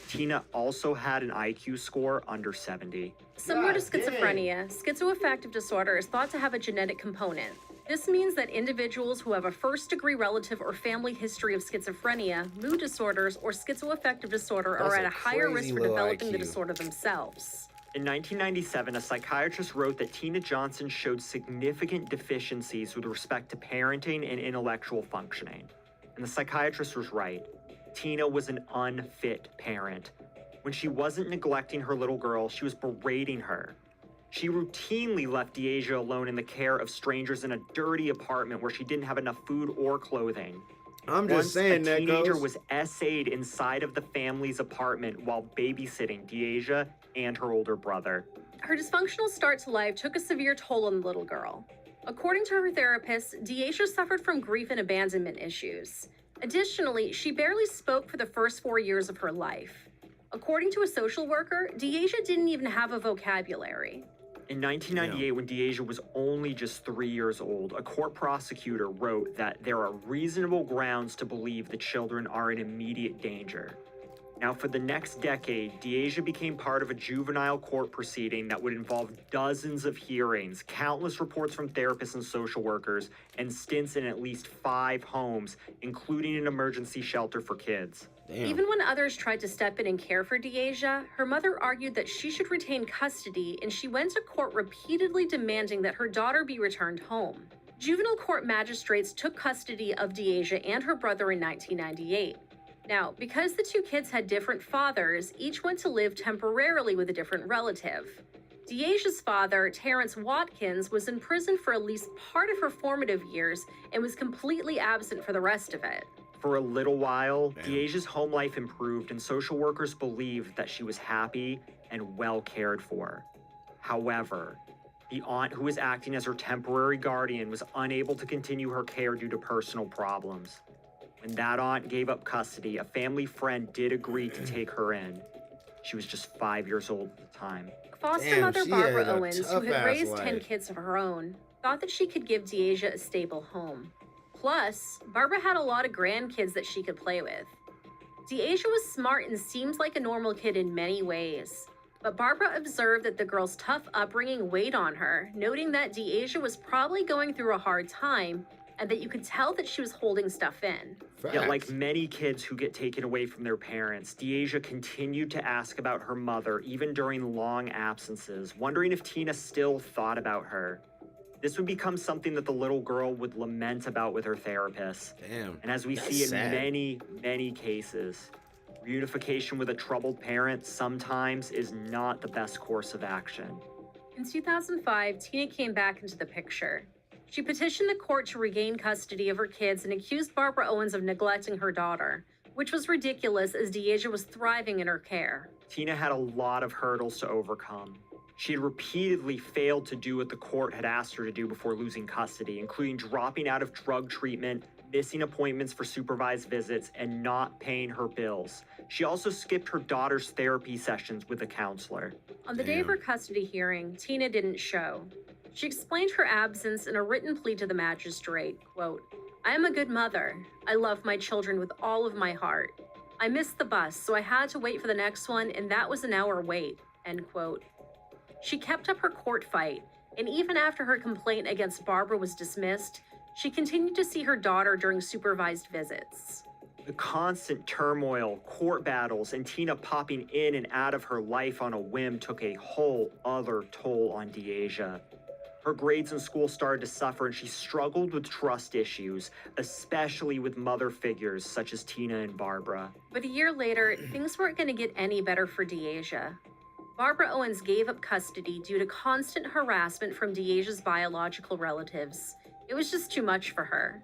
Tina also had an IQ score under 70. Similar to schizophrenia, schizoaffective disorder is thought to have a genetic component. This means that individuals who have a first-degree relative or family history of schizophrenia, mood disorders, or schizoaffective disorder are at a higher risk for developing the disorder themselves. In 1997, a psychiatrist wrote that Tina Johnson showed significant deficiencies with respect to parenting and intellectual functioning. And the psychiatrist was right. Tina was an unfit parent. When she wasn't neglecting her little girl, she was berating her. She routinely left Deasia alone in the care of strangers in a dirty apartment where she didn't have enough food or clothing. I'm just saying that a teenager was essayed inside of the family's apartment while babysitting Deasia and her older brother. Her dysfunctional start to life took a severe toll on the little girl. According to her therapist, Deasia suffered from grief and abandonment issues. Additionally, she barely spoke for the first 4 years of her life. According to a social worker, Deasia didn't even have a vocabulary. In 1998, when Deasia was only just 3 years old, a court prosecutor wrote that there are reasonable grounds to believe the children are in immediate danger. Now, for the next decade, Deasia became part of a juvenile court proceeding that would involve dozens of hearings, countless reports from therapists and social workers, and stints in at least 5 homes, including an emergency shelter for kids. Damn. Even when others tried to step in and care for Deasia, her mother argued that she should retain custody, and she went to court repeatedly demanding that her daughter be returned home. Juvenile court magistrates took custody of Deasia and her brother in 1998. Now, because the 2 kids had different fathers, each went to live temporarily with a different relative. Deasia's father, Terrence Watkins, was in prison for at least part of her formative years and was completely absent for the rest of it. For a little while, Deasia's home life improved, and social workers believed that she was happy and well cared for. However, the aunt who was acting as her temporary guardian was unable to continue her care due to personal problems. When that aunt gave up custody, a family friend did agree to take her in. She was just 5 years old at the time. Foster mother Barbara Owens, who had raised 10 kids of her own, thought that she could give Deasia a stable home. Plus, Barbara had a lot of grandkids that she could play with. Deasia was smart and seemed like a normal kid in many ways. But Barbara observed that the girl's tough upbringing weighed on her, noting that Deasia was probably going through a hard time and that you could tell that she was holding stuff in. Yet, like many kids who get taken away from their parents, Deasia continued to ask about her mother even during long absences, wondering if Tina still thought about her. This would become something that the little girl would lament about with her therapist. Damn. And as we see in many, many cases, reunification with a troubled parent sometimes is not the best course of action. In 2005, Tina came back into the picture. She petitioned the court to regain custody of her kids and accused Barbara Owens of neglecting her daughter, which was ridiculous as Deasia was thriving in her care. Tina had a lot of hurdles to overcome. She had repeatedly failed to do what the court had asked her to do before losing custody, including dropping out of drug treatment, missing appointments for supervised visits, and not paying her bills. She also skipped her daughter's therapy sessions with a counselor. On the day of her custody hearing, Tina didn't show. She explained her absence in a written plea to the magistrate, quote, "I am a good mother. I love my children with all of my heart. I missed the bus, so I had to wait for the next one, and that was an hour wait," end quote. She kept up her court fight, and even after her complaint against Barbara was dismissed, she continued to see her daughter during supervised visits. The constant turmoil, court battles, and Tina popping in and out of her life on a whim took a whole other toll on Deasia. Her grades in school started to suffer, and she struggled with trust issues, especially with mother figures such as Tina and Barbara. But a year later, things weren't going to get any better for Deasia. Barbara Owens gave up custody due to constant harassment from Deasia's biological relatives. It was just too much for her.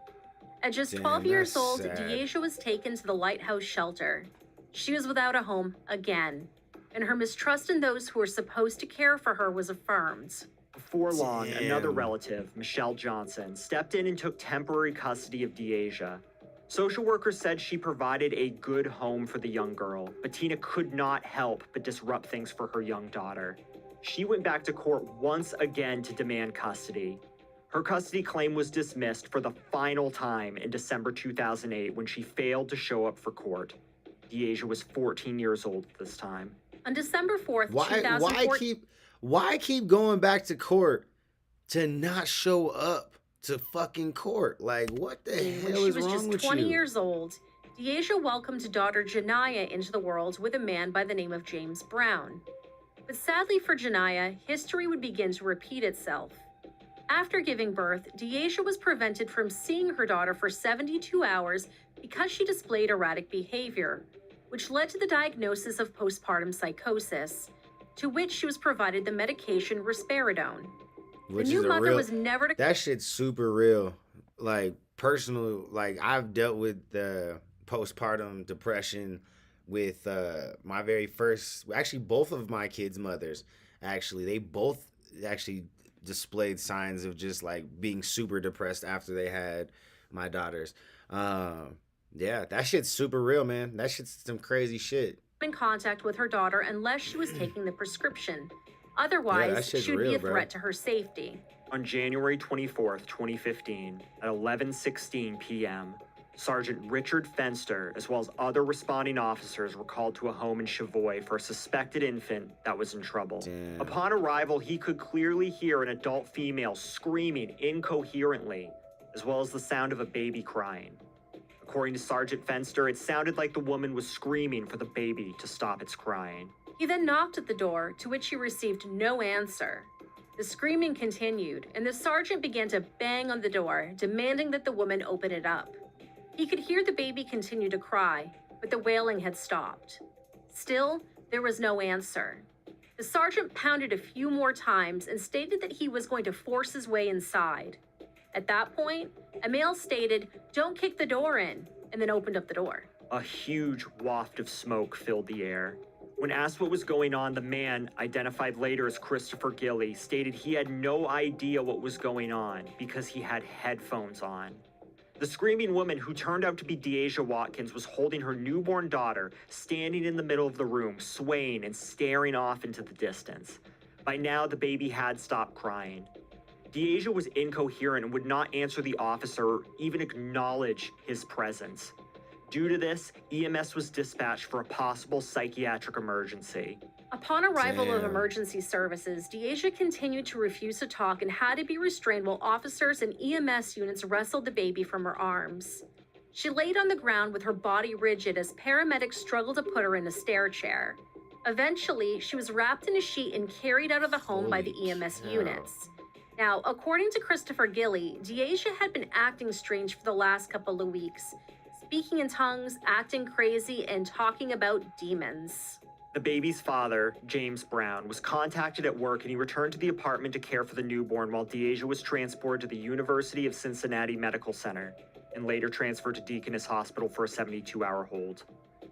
At just 12 years old, Deasia was taken to the Lighthouse shelter. She was without a home again, and her mistrust in those who were supposed to care for her was affirmed. Before long, another relative, Michelle Johnson, stepped in and took temporary custody of Deasia. Social workers said she provided a good home for the young girl, but Tina could not help but disrupt things for her young daughter. She went back to court once again to demand custody. Her custody claim was dismissed for the final time in December 2008 when she failed to show up for court. Deasia was 14 years old at this time. On December 4th, 2014... Why keep going back to court to not show up to fucking court? Like, what the hell is wrong with you? When she was just 20 years old, Deasia welcomed daughter Janiyah into the world with a man by the name of James Brown. But sadly for Janiyah, history would begin to repeat itself. After giving birth, Deasia was prevented from seeing her daughter for 72 hours because she displayed erratic behavior, which led to the diagnosis of postpartum psychosis, to which she was provided the medication risperidone. Which the new is mother was never to... That shit's super real. Like, personal, like, I've dealt with the postpartum depression with my very first, actually both of my kids' mothers. Actually, they both actually displayed signs of just like being super depressed after they had my daughters. Yeah, that shit's super real, man. That shit's some crazy shit. In contact with her daughter unless she was taking the prescription. Yeah, Otherwise, that shit's she would be real, a bro. threat to her safety. On January 24th, 2015, at 11:16 p.m., Sergeant Richard Fenster, as well as other responding officers, were called to a home in Chavoy for a suspected infant that was in trouble. Damn. Upon arrival, he could clearly hear an adult female screaming incoherently, as well as the sound of a baby crying. According to Sergeant Fenster, it sounded like the woman was screaming for the baby to stop its crying. He then knocked at the door, to which he received no answer. The screaming continued, and the sergeant began to bang on the door, demanding that the woman open it up. He could hear the baby continue to cry, but the wailing had stopped. Still, there was no answer. The sergeant pounded a few more times and stated that he was going to force his way inside. At that point, a male stated, "Don't kick the door in," and then opened up the door. A huge waft of smoke filled the air. When asked what was going on, the man, identified later as Christopher Gilly, stated he had no idea what was going on because he had headphones on. The screaming woman, who turned out to be Deasia Watkins, was holding her newborn daughter, standing in the middle of the room, swaying and staring off into the distance. By now, the baby had stopped crying. Deasia was incoherent and would not answer the officer or even acknowledge his presence. Due to this, EMS was dispatched for a possible psychiatric emergency. Upon arrival of Damn. emergency services, Deasia continued to refuse to talk and had to be restrained while officers and EMS units wrestled the baby from her arms. She laid on the ground with her body rigid as paramedics struggled to put her in a stair chair. Eventually, she was wrapped in a sheet and carried out of the home by the Holy EMS cow. units. Now, according to Christopher Gilly, Deasia had been acting strange for the last couple of weeks, speaking in tongues, acting crazy, and talking about demons. The baby's father, James Brown, was contacted at work and he returned to the apartment to care for the newborn while Deasia was transported to the University of Cincinnati Medical Center and later transferred to Deaconess Hospital for a 72-hour hold.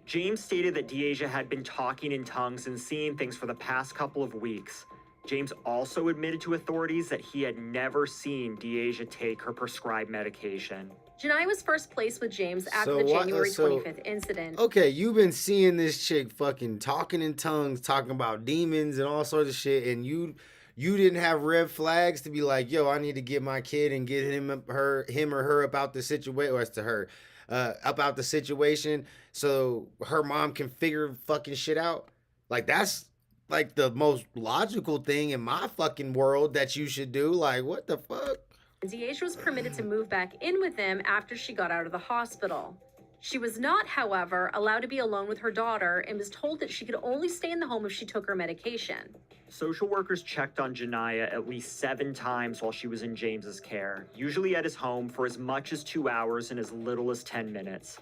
James stated that Deasia had been talking in tongues and seeing things for the past couple of weeks. James also admitted to authorities that he had never seen Deasia take her prescribed medication. Janai was first placed with James after So the what- January so- 25th incident. Okay, you've been seeing this chick fucking talking in tongues, talking about demons and all sorts of shit, and you didn't have red flags to be like, yo, I need to get my kid and get him or her about the situation, or it's to her, about the situation, so her mom can figure fucking shit out. Like, that's like the most logical thing in my fucking world that you should do. Like, what the fuck? Deasia was permitted to move back in with them after she got out of the hospital. She was not, however, allowed to be alone with her daughter and was told that she could only stay in the home if she took her medication. Social workers checked on Janaya at least 7 times while she was in James's care, usually at his home for as much as 2 hours and as little as 10 minutes.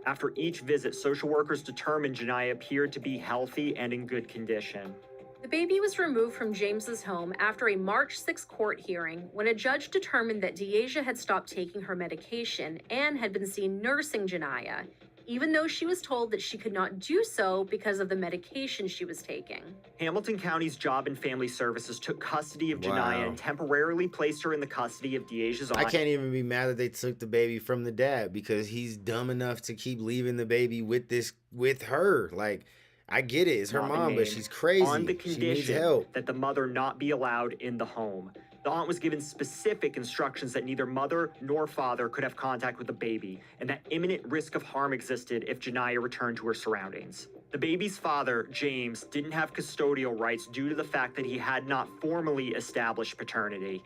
After each visit, social workers determined Janaya appeared to be healthy and in good condition. The baby was removed from James's home after a March 6 court hearing when a judge determined that Deasia had stopped taking her medication and had been seen nursing Janaya, even though she was told that she could not do so because of the medication she was taking. Hamilton County's Job and Family Services took custody of Janaya Wow. and temporarily placed her in the custody of Deasia's aunt. I can't even be mad that they took the baby from the dad because he's dumb enough to keep leaving the baby with her. Like, I get it, it's her Not mom, but named, she's crazy. on the She needs condition help. that the mother not be allowed in the home. The aunt was given specific instructions that neither mother nor father could have contact with the baby, and that imminent risk of harm existed if Janaya returned to her surroundings. The baby's father, James, didn't have custodial rights due to the fact that he had not formally established paternity.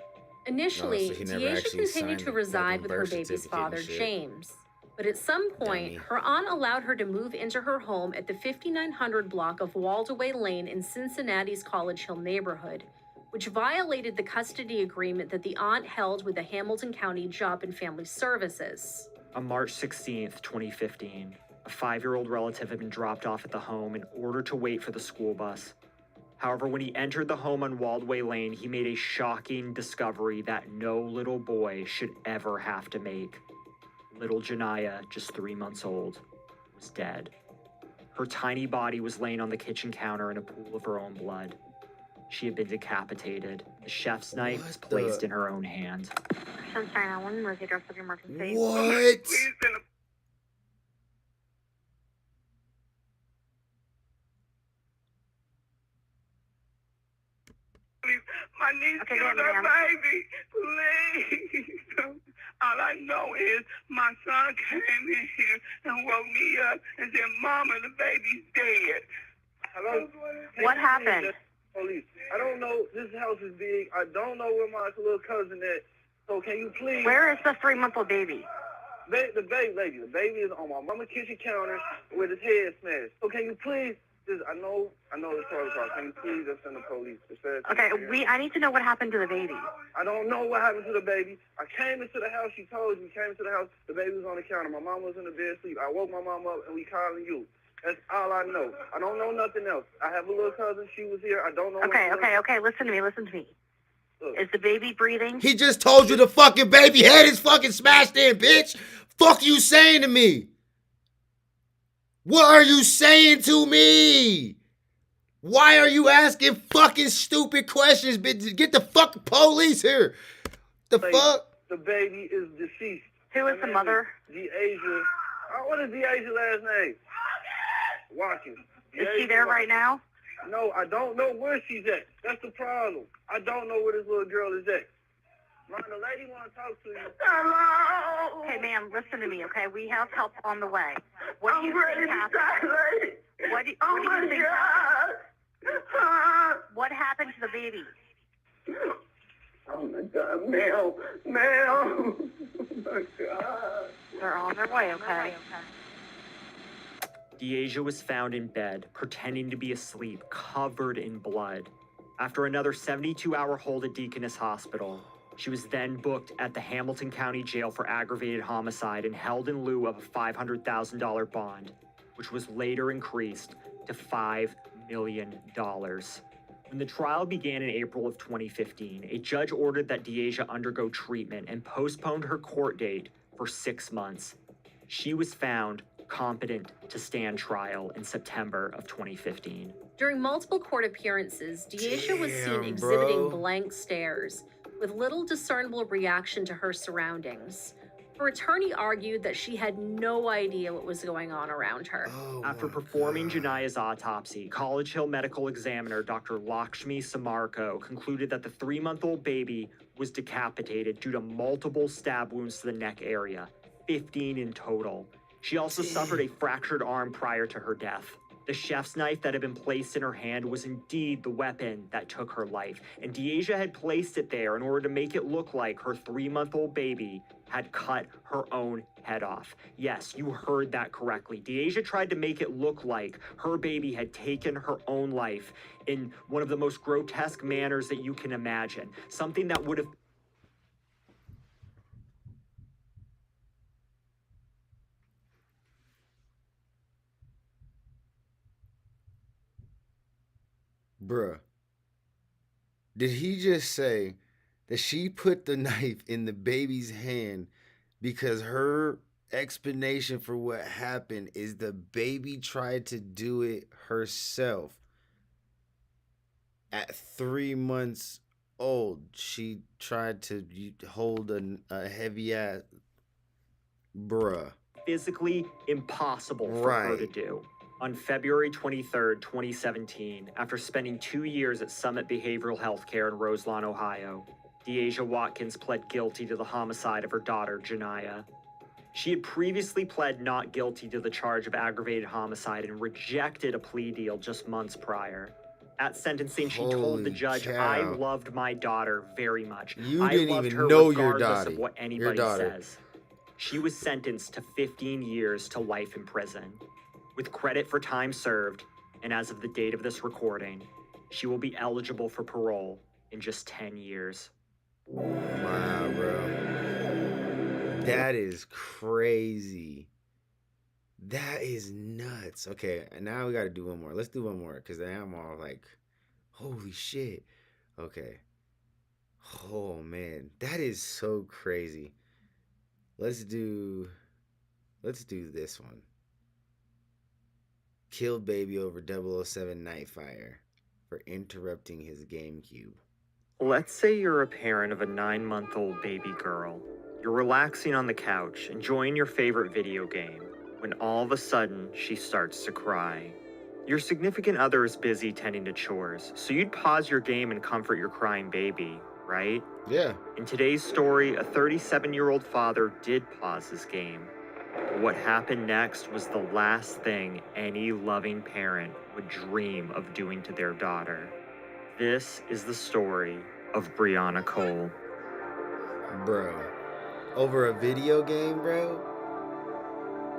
Initially, Oh, so he never Deasia actually continued signed to the reside fucking with her birth baby's certificate father, and shit. James. But at some point, Dummy. her aunt allowed her to move into her home at the 5900 block of Waldaway Lane in Cincinnati's College Hill neighborhood, which violated the custody agreement that the aunt held with the Hamilton County Job and Family Services. On March 16th, 2015, a 5-year-old relative had been dropped off at the home in order to wait for the school bus. However, when he entered the home on Waldaway Lane, he made a shocking discovery that no little boy should ever have to make. Little Janaya, just 3 months old, was dead. Her tiny body was laying on the kitchen counter in a pool of her own blood. she had been decapitated. The chef's knife was placed in her own hand. I'm sorry, I want to know the address of your emergency. What? My niece killed her baby. Please. All I know is my son came in here and woke me up and said, Mama, the baby's dead. Hello? What happened? Police. I don't know. This house is big. I don't know where my little cousin is. So can you please... Where is the 3-month-old baby? The baby is on my mama's kitchen counter with his head smashed. So can you please... I know it's protocol. Can you please just send the police? Okay, I need to know what happened to the baby. I don't know what happened to the baby. I came into the house. She told me. Came into the house. The baby was on the counter. My mom was in the bed asleep. I woke my mom up and we calling you. That's all I know. I don't know nothing else. I have a little cousin. She was here. I don't know. Okay. Listen to me. Look. Is the baby breathing? He just told you the fucking baby head is fucking smashed in, bitch. Fuck you saying to me? What are you saying to me? Why are you asking fucking stupid questions, bitch? Get the fucking police here. The fuck? The baby is deceased. Who is the mother? Deasia. What is Deasia's last name? Watkins. Is she there right now? No, I don't know where she's at. That's the problem. I don't know where this little girl is at. Mom, the lady want to talk to you. Hello. Hey, ma'am, listen to me, okay? We have help on the way. What do you think happened? What do you think happened? What happened to the baby? Oh my God, Mel. Oh my God. They're on their way, okay? Deasia was found in bed, pretending to be asleep, covered in blood. After another 72-hour hold at Deaconess Hospital, she was then booked at the Hamilton County Jail for aggravated homicide and held in lieu of a $500,000 bond, which was later increased to $5 million. When the trial began in April of 2015, a judge ordered that Deasia undergo treatment and postponed her court date for 6 months. She was found competent to stand trial in September of 2015. During multiple court appearances, Deasia was seen exhibiting blank stares, with little discernible reaction to her surroundings. Her attorney argued that she had no idea what was going on around her. After performing Janaya's autopsy, College Hill medical examiner Dr. Lakshmi Samarko concluded that the 3-month-old baby was decapitated due to multiple stab wounds to the neck area, 15 in total. She also suffered a fractured arm prior to her death. The chef's knife that had been placed in her hand was indeed the weapon that took her life, and Deasia had placed it there in order to make it look like her 3-month-old baby had cut her own head off. Yes, you heard that correctly. Deasia tried to make it look like her baby had taken her own life in one of the most grotesque manners that you can imagine. Something that would have... Bruh, did he just say that she put the knife in the baby's hand because her explanation for what happened is the baby tried to do it herself? At 3 months old, she tried to hold a heavy ass. Bruh. Physically impossible for her to do. On February 23rd, 2017, after spending 2 years at Summit Behavioral Healthcare in Roselawn, Ohio, Deasia Watkins pled guilty to the homicide of her daughter, Janaya. She had previously pled not guilty to the charge of aggravated homicide and rejected a plea deal just months prior. At sentencing, she told the judge, "I loved my daughter very much. You didn't even know your daughter. Of what anybody says." She was sentenced to 15 years to life in prison. With credit for time served, and as of the date of this recording, she will be eligible for parole in just 10 years. Wow, bro. That is crazy. That is nuts. Okay, now we got to do one more. Let's do one more, because then I'm all like, holy shit. Okay. Oh, man. That is so crazy. Let's do this one. Killed baby over 007 Nightfire. for interrupting his GameCube. Let's say you're a parent of a 9-month-old baby girl. You're relaxing on the couch, enjoying your favorite video game, when all of a sudden she starts to cry. Your significant other is busy tending to chores, so you'd pause your game and comfort your crying baby, right? Yeah. In today's story, a 37-year-old father did pause his game. But what happened next was the last thing any loving parent would dream of doing to their daughter. This is the story of Brianna Cole. Bro. Over a video game, bro?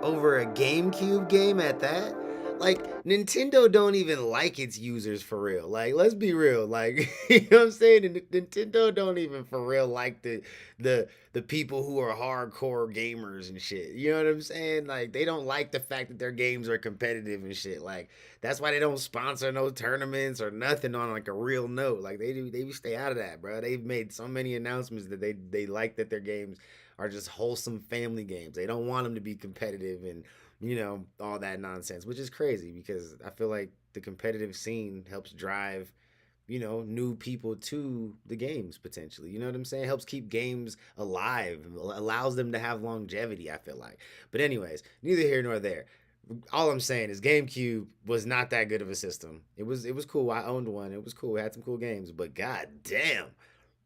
Over a GameCube game at that? Like, Nintendo don't even like its users for real. Like, let's be real. Like, you know what I'm saying? Nintendo don't even for real like the people who are hardcore gamers and shit. You know what I'm saying? Like, they don't like the fact that their games are competitive and shit. Like, that's why they don't sponsor no tournaments or nothing on like a real note. Like, they stay out of that, bro. They've made so many announcements that they like that their games are just wholesome family games. They don't want them to be competitive and, you know, all that nonsense, which is crazy because I feel like the competitive scene helps drive, you know, new people to the games potentially. You know what I'm saying? Helps keep games alive, allows them to have longevity, I feel like. But anyways, neither here nor there. All I'm saying is GameCube was not that good of a system. It was cool. I owned one. It was cool. It had some cool games, but god damn.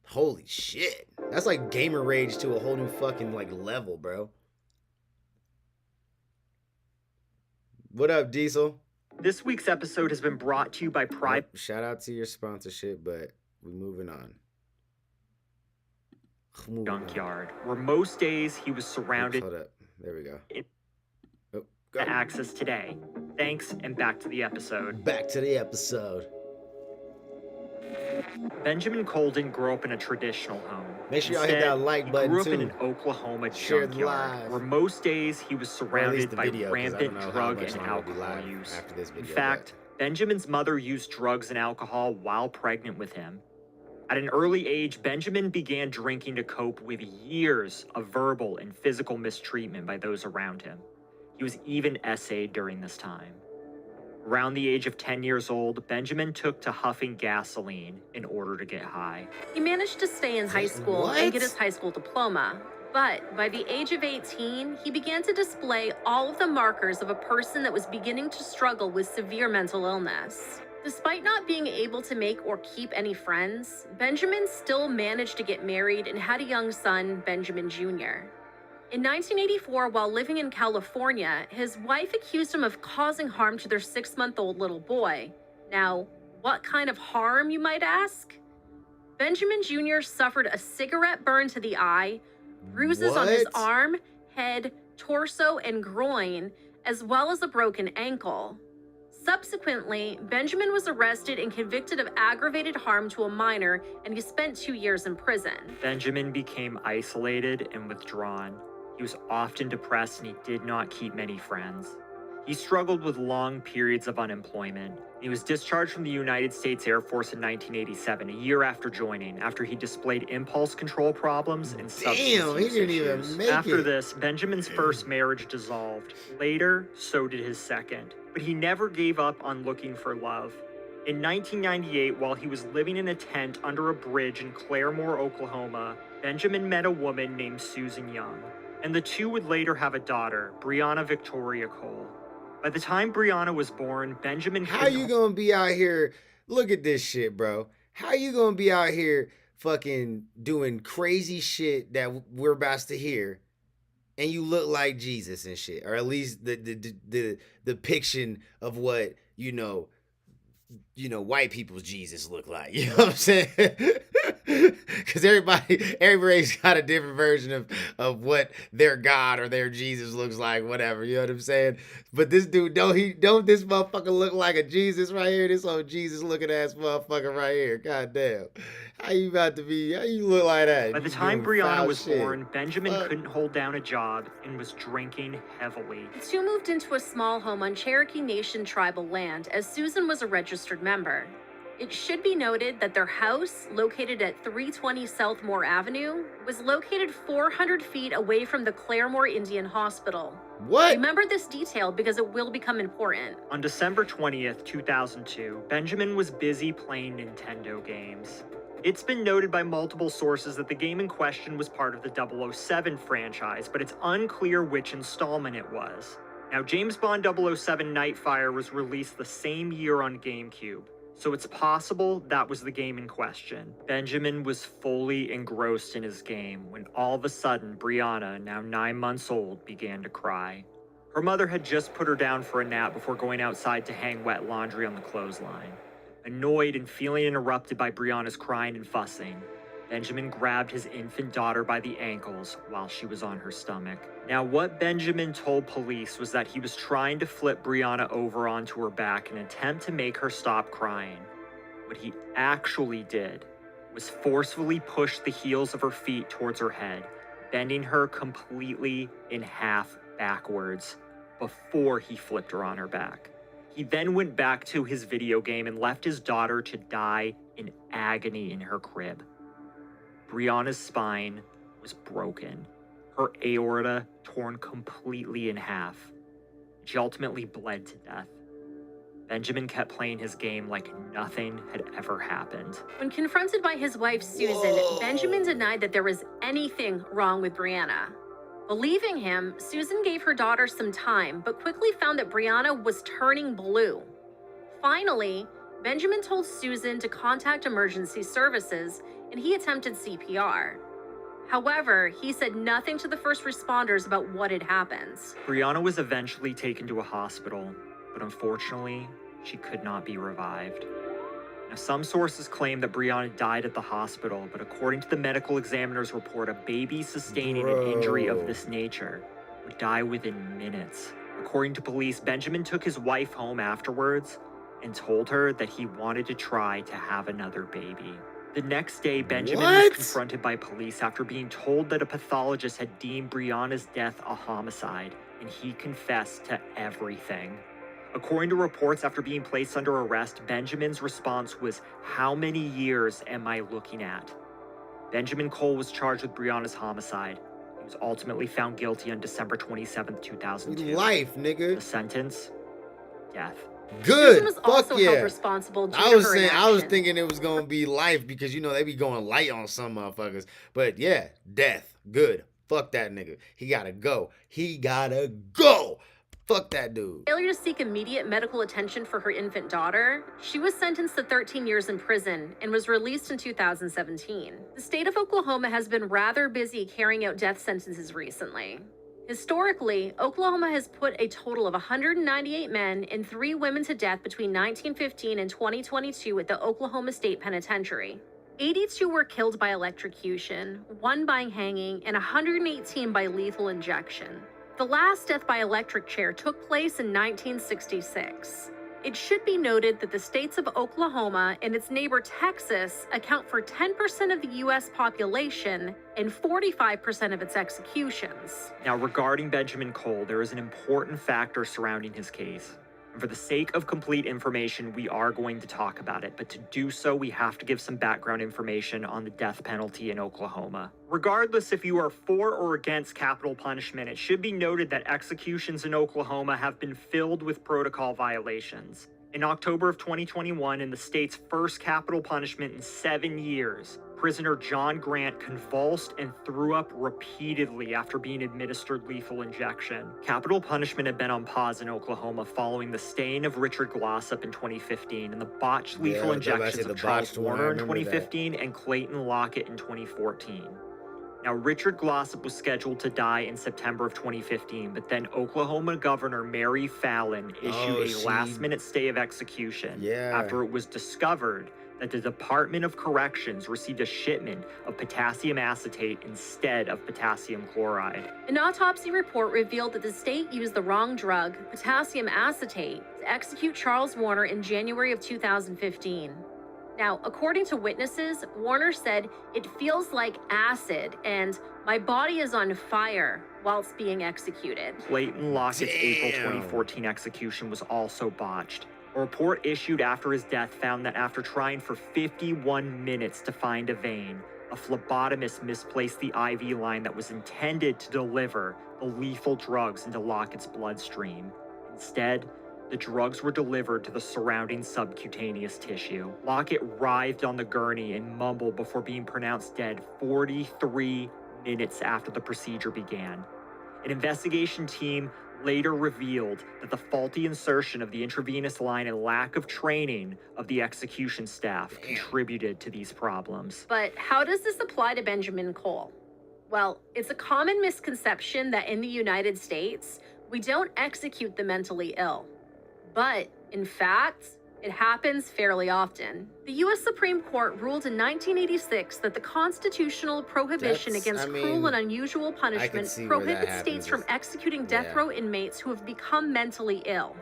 Holy shit. That's like gamer rage to a whole new fucking like level, bro. What up, Diesel? This week's episode has been brought to you by Pride. Shout out to your sponsorship, but we're moving on. Junkyard, where most days he was surrounded. Hold up. There we go. To access today. Thanks, and back to the episode. Back to the episode. Benjamin Cole didn't grow up in a traditional home. Make sure y'all hit that like button He grew up too. in an Oklahoma Share junkyard, where most days he was surrounded by rampant drug and alcohol use. In fact, Benjamin's mother used drugs and alcohol while pregnant with him. At an early age, Benjamin began drinking to cope with years of verbal and physical mistreatment by those around him. He was even essayed during this time. Around the age of 10 years old, Benjamin took to huffing gasoline in order to get high. He managed to stay in high school What? and get his high school diploma. But by the age of 18, he began to display all of the markers of a person that was beginning to struggle with severe mental illness. Despite not being able to make or keep any friends, Benjamin still managed to get married and had a young son, Benjamin Jr. In 1984, while living in California, his wife accused him of causing harm to their 6-month-old little boy. Now, what kind of harm, you might ask? Benjamin Jr. suffered a cigarette burn to the eye, bruises on his arm, head, torso, and groin, as well as a broken ankle. Subsequently, Benjamin was arrested and convicted of aggravated harm to a minor, and he spent 2 years in prison. Benjamin became isolated and withdrawn. He was often depressed and he did not keep many friends. He struggled with long periods of unemployment. He was discharged from the United States Air Force in 1987, a year after joining, after he displayed impulse control problems and substance use issues. After this, Benjamin's first marriage dissolved. Later, so did his second. But he never gave up on looking for love. In 1998, while he was living in a tent under a bridge in Claremore, Oklahoma, Benjamin met a woman named Susan Young, and the two would later have a daughter, Brianna Victoria Cole. By the time Brianna was born, Benjamin... How you gonna be out here? Look at this shit, bro. How you gonna be out here fucking doing crazy shit that we're about to hear, and you look like Jesus and shit, or at least the depiction of what you know white people's Jesus look like. You know what I'm saying? Because everybody's got a different version of what their God or their Jesus looks like, whatever. You know what I'm saying? But this dude, don't this motherfucker look like a Jesus right here? This old Jesus looking ass motherfucker right here. God damn. How you look like that? By the time Brianna was born, Benjamin couldn't hold down a job and was drinking heavily. The two moved into a small home on Cherokee Nation tribal land as Susan was a registered member. It should be noted that their house, located at 320 South Moore Avenue, was located 400 feet away from the Claremore Indian Hospital. What? Remember this detail because it will become important. On December 20th, 2002, Benjamin was busy playing Nintendo games. It's been noted by multiple sources that the game in question was part of the 007 franchise, but it's unclear which installment it was. Now, James Bond 007 Nightfire was released the same year on GameCube, so it's possible that was the game in question. Benjamin was fully engrossed in his game when all of a sudden Brianna, now 9 months old, began to cry. Her mother had just put her down for a nap before going outside to hang wet laundry on the clothesline. Annoyed and feeling interrupted by Brianna's crying and fussing, Benjamin grabbed his infant daughter by the ankles while she was on her stomach. Now, what Benjamin told police was that he was trying to flip Brianna over onto her back in an attempt to make her stop crying. What he actually did was forcefully push the heels of her feet towards her head, bending her completely in half backwards before he flipped her on her back. He then went back to his video game and left his daughter to die in agony in her crib. Brianna's spine was broken, her aorta torn completely in half. She ultimately bled to death. Benjamin kept playing his game like nothing had ever happened. When confronted by his wife, Susan, Benjamin denied that there was anything wrong with Brianna. Believing him, Susan gave her daughter some time, but quickly found that Brianna was turning blue. Finally, Benjamin told Susan to contact emergency services, and he attempted CPR. However, he said nothing to the first responders about what had happened. Brianna was eventually taken to a hospital, but unfortunately, she could not be revived. Now, some sources claim that Brianna died at the hospital, but according to the medical examiner's report, a baby sustaining an injury of this nature would die within minutes. According to police, Benjamin took his wife home afterwards and told her that he wanted to try to have another baby. The next day, Benjamin was confronted by police after being told that a pathologist had deemed Brianna's death a homicide, and he confessed to everything. According to reports, after being placed under arrest, Benjamin's response was, "How many years am I looking at?" Benjamin Cole was charged with Brianna's homicide. He was ultimately found guilty on December 27th, 2002. Life, nigga. The sentence? Death. Good. Susan was Fuck also yeah. held responsible due I to was her saying, I was inaction. thinking it was gonna be life because you know they be going light on some motherfuckers. But yeah, death. Good. Fuck that nigga. He gotta go. He gotta go. Fuck that dude. Failure to seek immediate medical attention for her infant daughter, she was sentenced to 13 years in prison and was released in 2017. The state of Oklahoma has been rather busy carrying out death sentences recently. Historically, Oklahoma has put a total of 198 men and 3 women to death between 1915 and 2022 at the Oklahoma State Penitentiary. 82 were killed by electrocution, 1 by hanging, and 118 by lethal injection. The last death by electric chair took place in 1966. It should be noted that the states of Oklahoma and its neighbor Texas account for 10% of the U.S. population and 45% of its executions. Now, regarding Benjamin Cole, there is an important factor surrounding his case. And for the sake of complete information, we are going to talk about it, but to do so, we have to give some background information on the death penalty in Oklahoma. Regardless if you are for or against capital punishment, it should be noted that executions in Oklahoma have been filled with protocol violations. In October of 2021, in the state's first capital punishment in 7 years, prisoner John Grant convulsed and threw up repeatedly after being administered lethal injection. Capital punishment had been on pause in Oklahoma following the staying of Richard Glossop in 2015 and the botched lethal injections of Charles Warner in 2015 and Clayton Lockett in 2014. Now, Richard Glossop was scheduled to die in September of 2015, but then Oklahoma Governor Mary Fallin issued a last-minute stay of execution after it was discovered that the Department of Corrections received a shipment of potassium acetate instead of potassium chloride. An autopsy report revealed that the state used the wrong drug, potassium acetate, to execute Charles Warner in January of 2015. Now, according to witnesses, Warner said, "It feels like acid and my body is on fire," whilst being executed. Clayton Lockett's April 2014 execution was also botched. A report issued after his death found that after trying for 51 minutes to find a vein, a phlebotomist misplaced the IV line that was intended to deliver the lethal drugs into Lockett's bloodstream. Instead, the drugs were delivered to the surrounding subcutaneous tissue. Lockett writhed on the gurney and mumbled before being pronounced dead 43 minutes after the procedure began. An investigation team later revealed that the faulty insertion of the intravenous line and lack of training of the execution staff contributed to these problems. But how does this apply to Benjamin Cole? Well, it's a common misconception that in the United States, we don't execute the mentally ill. But, in fact, it happens fairly often. The U.S. Supreme Court ruled in 1986 that the constitutional prohibition against cruel and unusual punishment prohibits states from executing death row inmates who have become mentally ill.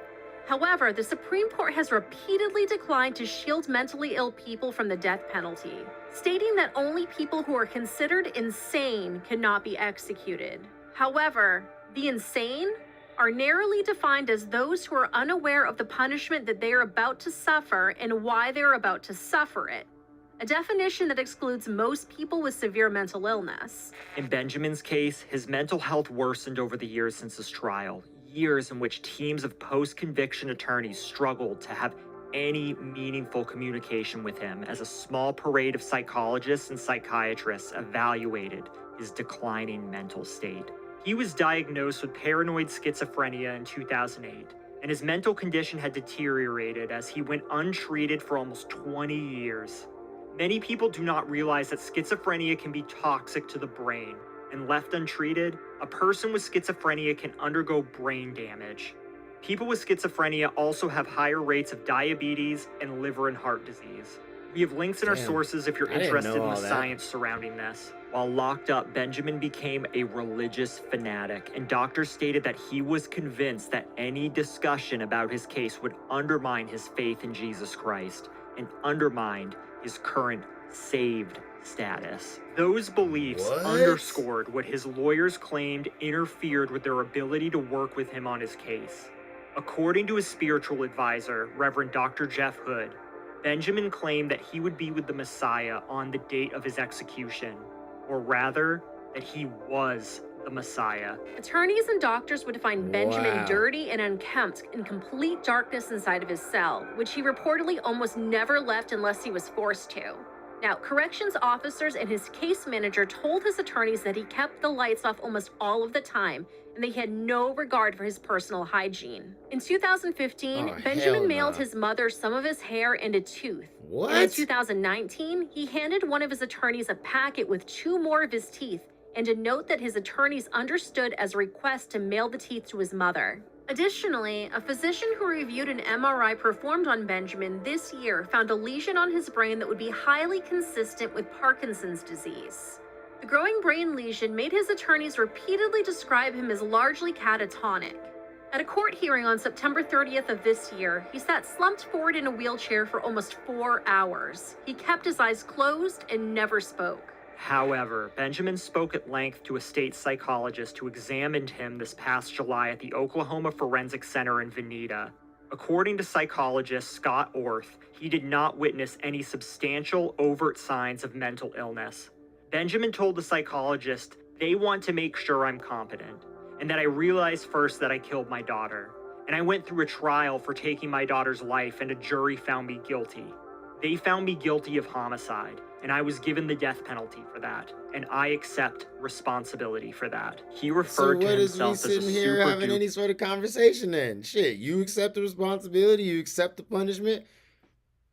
However, the Supreme Court has repeatedly declined to shield mentally ill people from the death penalty, stating that only people who are considered insane cannot be executed. However, the insane are narrowly defined as those who are unaware of the punishment that they are about to suffer and why they are about to suffer it. A definition that excludes most people with severe mental illness. In Benjamin's case, his mental health worsened over the years since his trial, years in which teams of post-conviction attorneys struggled to have any meaningful communication with him as a small parade of psychologists and psychiatrists evaluated his declining mental state. He was diagnosed with paranoid schizophrenia in 2008, and his mental condition had deteriorated as he went untreated for almost 20 years. Many people do not realize that schizophrenia can be toxic to the brain, and left untreated, a person with schizophrenia can undergo brain damage. People with schizophrenia also have higher rates of diabetes and liver and heart disease. We have links in our sources if you're interested in the science surrounding this. While locked up, Benjamin became a religious fanatic, and doctors stated that he was convinced that any discussion about his case would undermine his faith in Jesus Christ and undermine his current saved status. Those beliefs underscored what his lawyers claimed interfered with their ability to work with him on his case. According to his spiritual advisor, Reverend Dr. Jeff Hood, Benjamin claimed that he would be with the Messiah on the date of his execution, or rather, that he was the Messiah. Attorneys and doctors would find Benjamin dirty and unkempt in complete darkness inside of his cell, which he reportedly almost never left unless he was forced to. Now, corrections officers and his case manager told his attorneys that he kept the lights off almost all of the time, and they had no regard for his personal hygiene. In 2015, Benjamin mailed his mother some of his hair and a tooth. What? And in 2019, he handed one of his attorneys a packet with 2 more of his teeth and a note that his attorneys understood as a request to mail the teeth to his mother. Additionally, a physician who reviewed an MRI performed on Benjamin this year found a lesion on his brain that would be highly consistent with Parkinson's disease. The growing brain lesion made his attorneys repeatedly describe him as largely catatonic. At a court hearing on September 30th of this year, he sat slumped forward in a wheelchair for almost 4 hours. He kept his eyes closed and never spoke. However, Benjamin spoke at length to a state psychologist who examined him this past July at the Oklahoma Forensic Center in Veneta. According to psychologist Scott Orth, he did not witness any substantial overt signs of mental illness. Benjamin told the psychologist, "They want to make sure I'm competent, and that I realized first that I killed my daughter. And I went through a trial for taking my daughter's life, and a jury found me guilty. They found me guilty of homicide, and I was given the death penalty for that, and I accept responsibility for that." He referred to himself as a sitting here having any sort of conversation then? Shit, you accept the responsibility, you accept the punishment?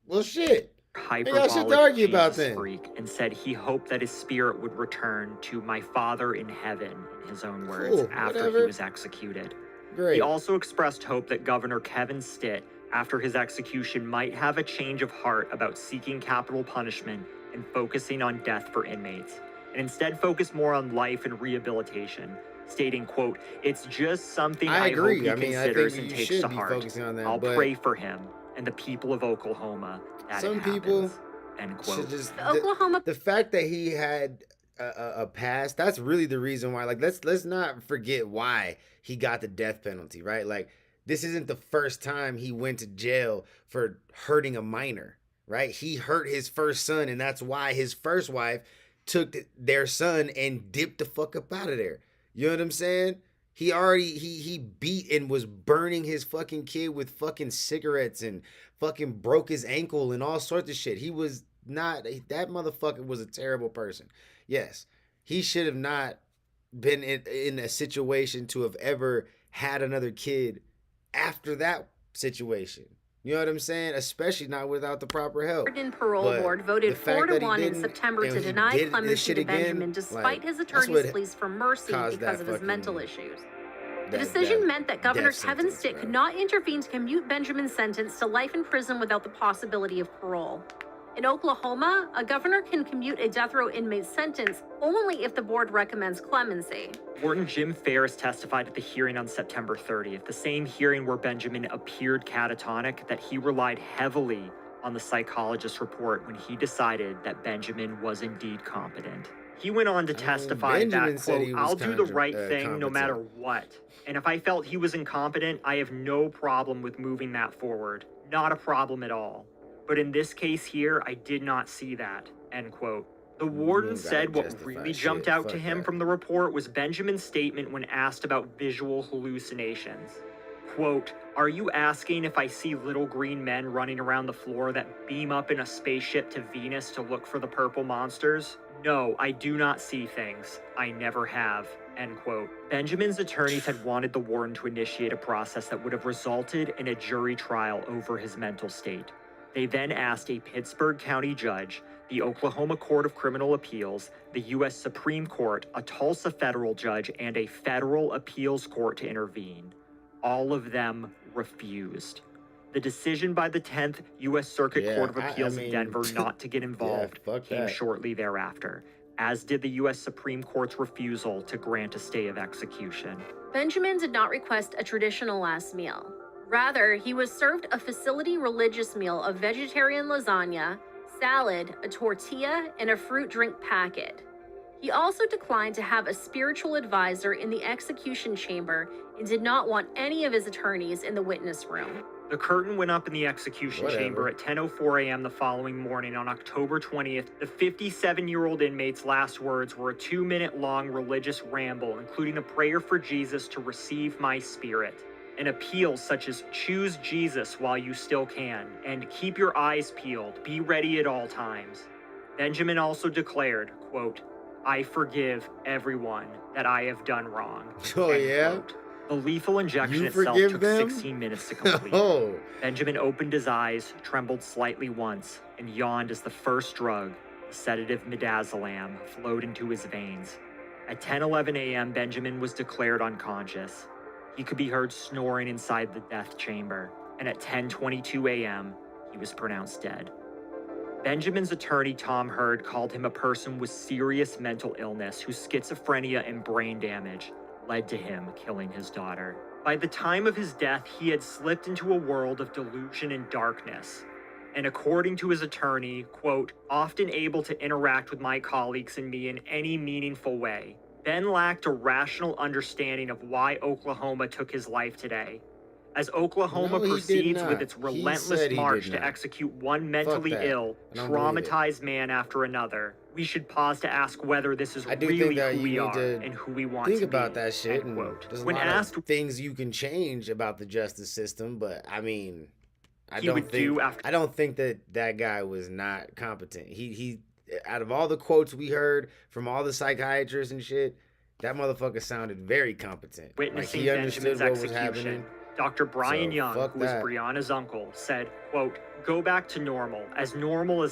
Well, shit. Hyperbolic shit to argue about Jesus then. freak, and said he hoped that his spirit would return to my father in heaven, in his own words, Cool, after whatever. he was executed. Great. He also expressed hope that Governor Kevin Stitt, after his execution, might have a change of heart about seeking capital punishment and focusing on death for inmates, and instead focus more on life and rehabilitation, stating, quote, "It's just something I hope agree. he I mean, I considers think and you takes should to be heart. focusing on that, I'll but pray for him and the people of Oklahoma that some it people happens." End quote. should just Oklahoma. The fact that he had a past, that's really the reason why. Like, let's not forget why he got the death penalty, right? Like, this isn't the first time he went to jail for hurting a minor, right? He hurt his first son, and that's why his first wife took their son and dipped the fuck up out of there. You know what I'm saying? He beat and was burning his fucking kid with fucking cigarettes and fucking broke his ankle and all sorts of shit. He was not, that motherfucker was a terrible person. Yes, he should have not been in a situation to have ever had another kid after that situation. You know what I'm saying? Especially not without the proper help. The Parole Board voted 4-1 in September to deny clemency to Benjamin despite his attorney's pleas for mercy because of his mental issues. The decision meant that Governor Kevin Stitt could not intervene to commute Benjamin's sentence to life in prison without the possibility of parole. In Oklahoma, a governor can commute a death row inmate's sentence only if the board recommends clemency. Warden Jim Ferris testified at the hearing on September 30th, the same hearing where Benjamin appeared catatonic, that he relied heavily on the psychologist's report when he decided that Benjamin was indeed competent. He went on to testify that, quote, "I'll do the right thing no matter what. And if I felt he was incompetent, I have no problem with moving that forward. Not a problem at all. But in this case here, I did not see that," end quote. The warden said what really jumped out to him from the report was Benjamin's statement when asked about visual hallucinations. Quote, "Are you asking if I see little green men running around the floor that beam up in a spaceship to Venus to look for the purple monsters? No, I do not see things. I never have," end quote. Benjamin's attorneys had wanted the warden to initiate a process that would have resulted in a jury trial over his mental state. They then asked a Pittsburgh County judge, the Oklahoma Court of Criminal Appeals, the U.S. Supreme Court, a Tulsa federal judge, and a federal appeals court to intervene. All of them refused. The decision by the 10th U.S. Circuit Court of Appeals in Denver not to get involved came shortly thereafter, as did the U.S. Supreme Court's refusal to grant a stay of execution. Benjamin did not request a traditional last meal. Rather, he was served a facility religious meal of vegetarian lasagna, salad, a tortilla, and a fruit drink packet. He also declined to have a spiritual advisor in the execution chamber and did not want any of his attorneys in the witness room. The curtain went up in the execution chamber at 10:04 a.m. the following morning on October 20th. The 57-year-old inmate's last words were a 2-minute-long religious ramble, including a prayer for Jesus to receive my spirit, and appeals such as choose Jesus while you still can, and keep your eyes peeled, be ready at all times. Benjamin also declared, quote, "I forgive everyone that I have done wrong." Oh, yeah? Quote. The lethal injection You itself forgive took them? 16 minutes to complete. Oh. Benjamin opened his eyes, trembled slightly once, and yawned as the first drug, the sedative midazolam, flowed into his veins. At 10:11 a.m., Benjamin was declared unconscious. He could be heard snoring inside the death chamber, and at 10:22 a.m., he was pronounced dead. Benjamin's attorney, Tom Hurd, called him a person with serious mental illness whose schizophrenia and brain damage led to him killing his daughter. By the time of his death, he had slipped into a world of delusion and darkness, and according to his attorney, quote, "often able to interact with my colleagues and me in any meaningful way. Ben lacked a rational understanding of why Oklahoma took his life today. As Oklahoma proceeds with its relentless march to execute one mentally ill, traumatized man after another, we should pause to ask whether this is really who we are and who we want to be." Think about that shit. And there's When a lot asked of things you can change about the justice system, but I mean, I He don't would think do after- I don't think that guy was not competent. He out of all the quotes we heard from all the psychiatrists and shit, that motherfucker sounded very competent. Witnessing he understood Benjamin's what was execution, happening. Dr. Brian So, Young, fuck who was that. Brianna's uncle, said, quote, "Go back to normal as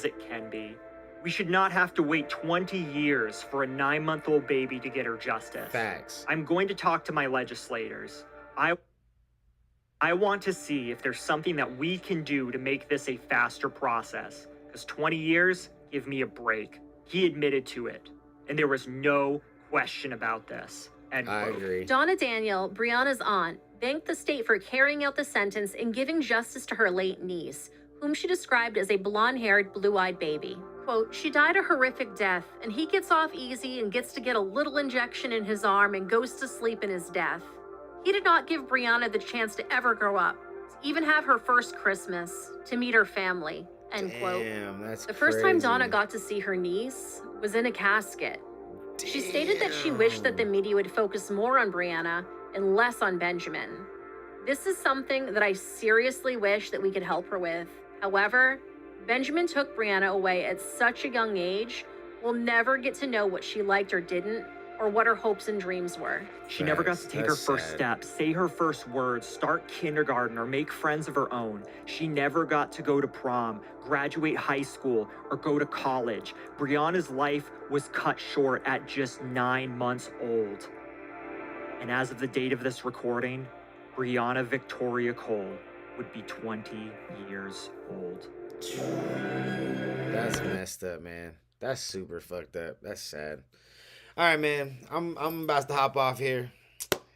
it can be. We should not have to wait 20 years for a 9-month-old baby to get her justice. Facts. I'm going to talk to my legislators. I want to see if there's something that we can do to make this a faster process, because 20 years, give me a break." He admitted to it, and there was no question about this. End I quote. agree. Donna Daniel, Brianna's aunt, thanked the state for carrying out the sentence and giving justice to her late niece, whom she described as a blonde-haired, blue-eyed baby. Quote, "She died a horrific death, and he gets off easy and gets to get a little injection in his arm and goes to sleep in his death. He did not give Brianna the chance to ever grow up, to even have her first Christmas, to meet her family, end quote. Damn, that's The first time crazy. Donna got to see her niece was in a casket. She stated that she wished that the media would focus more on Brianna and less on Benjamin. This is something that I seriously wish that we could help her with. However, Benjamin took Brianna away at such a young age, we'll never get to know what she liked or didn't, or what her hopes and dreams were. She never got to take her first steps, say her first words, start kindergarten, or make friends of her own. She never got to go to prom, graduate high school, or go to college. Brianna's life was cut short at just 9 months old. And as of the date of this recording, Brianna Victoria Cole would be 20 years old. That's messed up, man. That's super fucked up. That's sad. All right, man. I'm about to hop off here.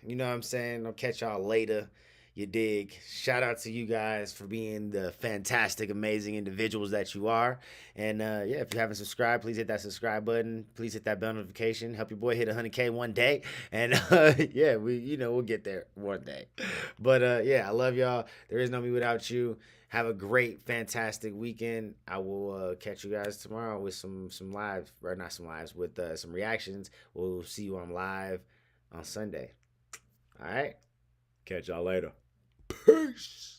You know what I'm saying? I'll catch y'all later. You dig? Shout out to you guys for being the fantastic, amazing individuals that you are. And yeah, if you haven't subscribed, please hit that subscribe button. Please hit that bell notification. Help your boy hit 100K one day. And yeah, we'll get there one day. But yeah, I love y'all. There is no me without you. Have a great, fantastic weekend. I will catch you guys tomorrow with some live, or not some lives, with some reactions. We'll see you on live on Sunday. All right. Catch y'all later. Peace.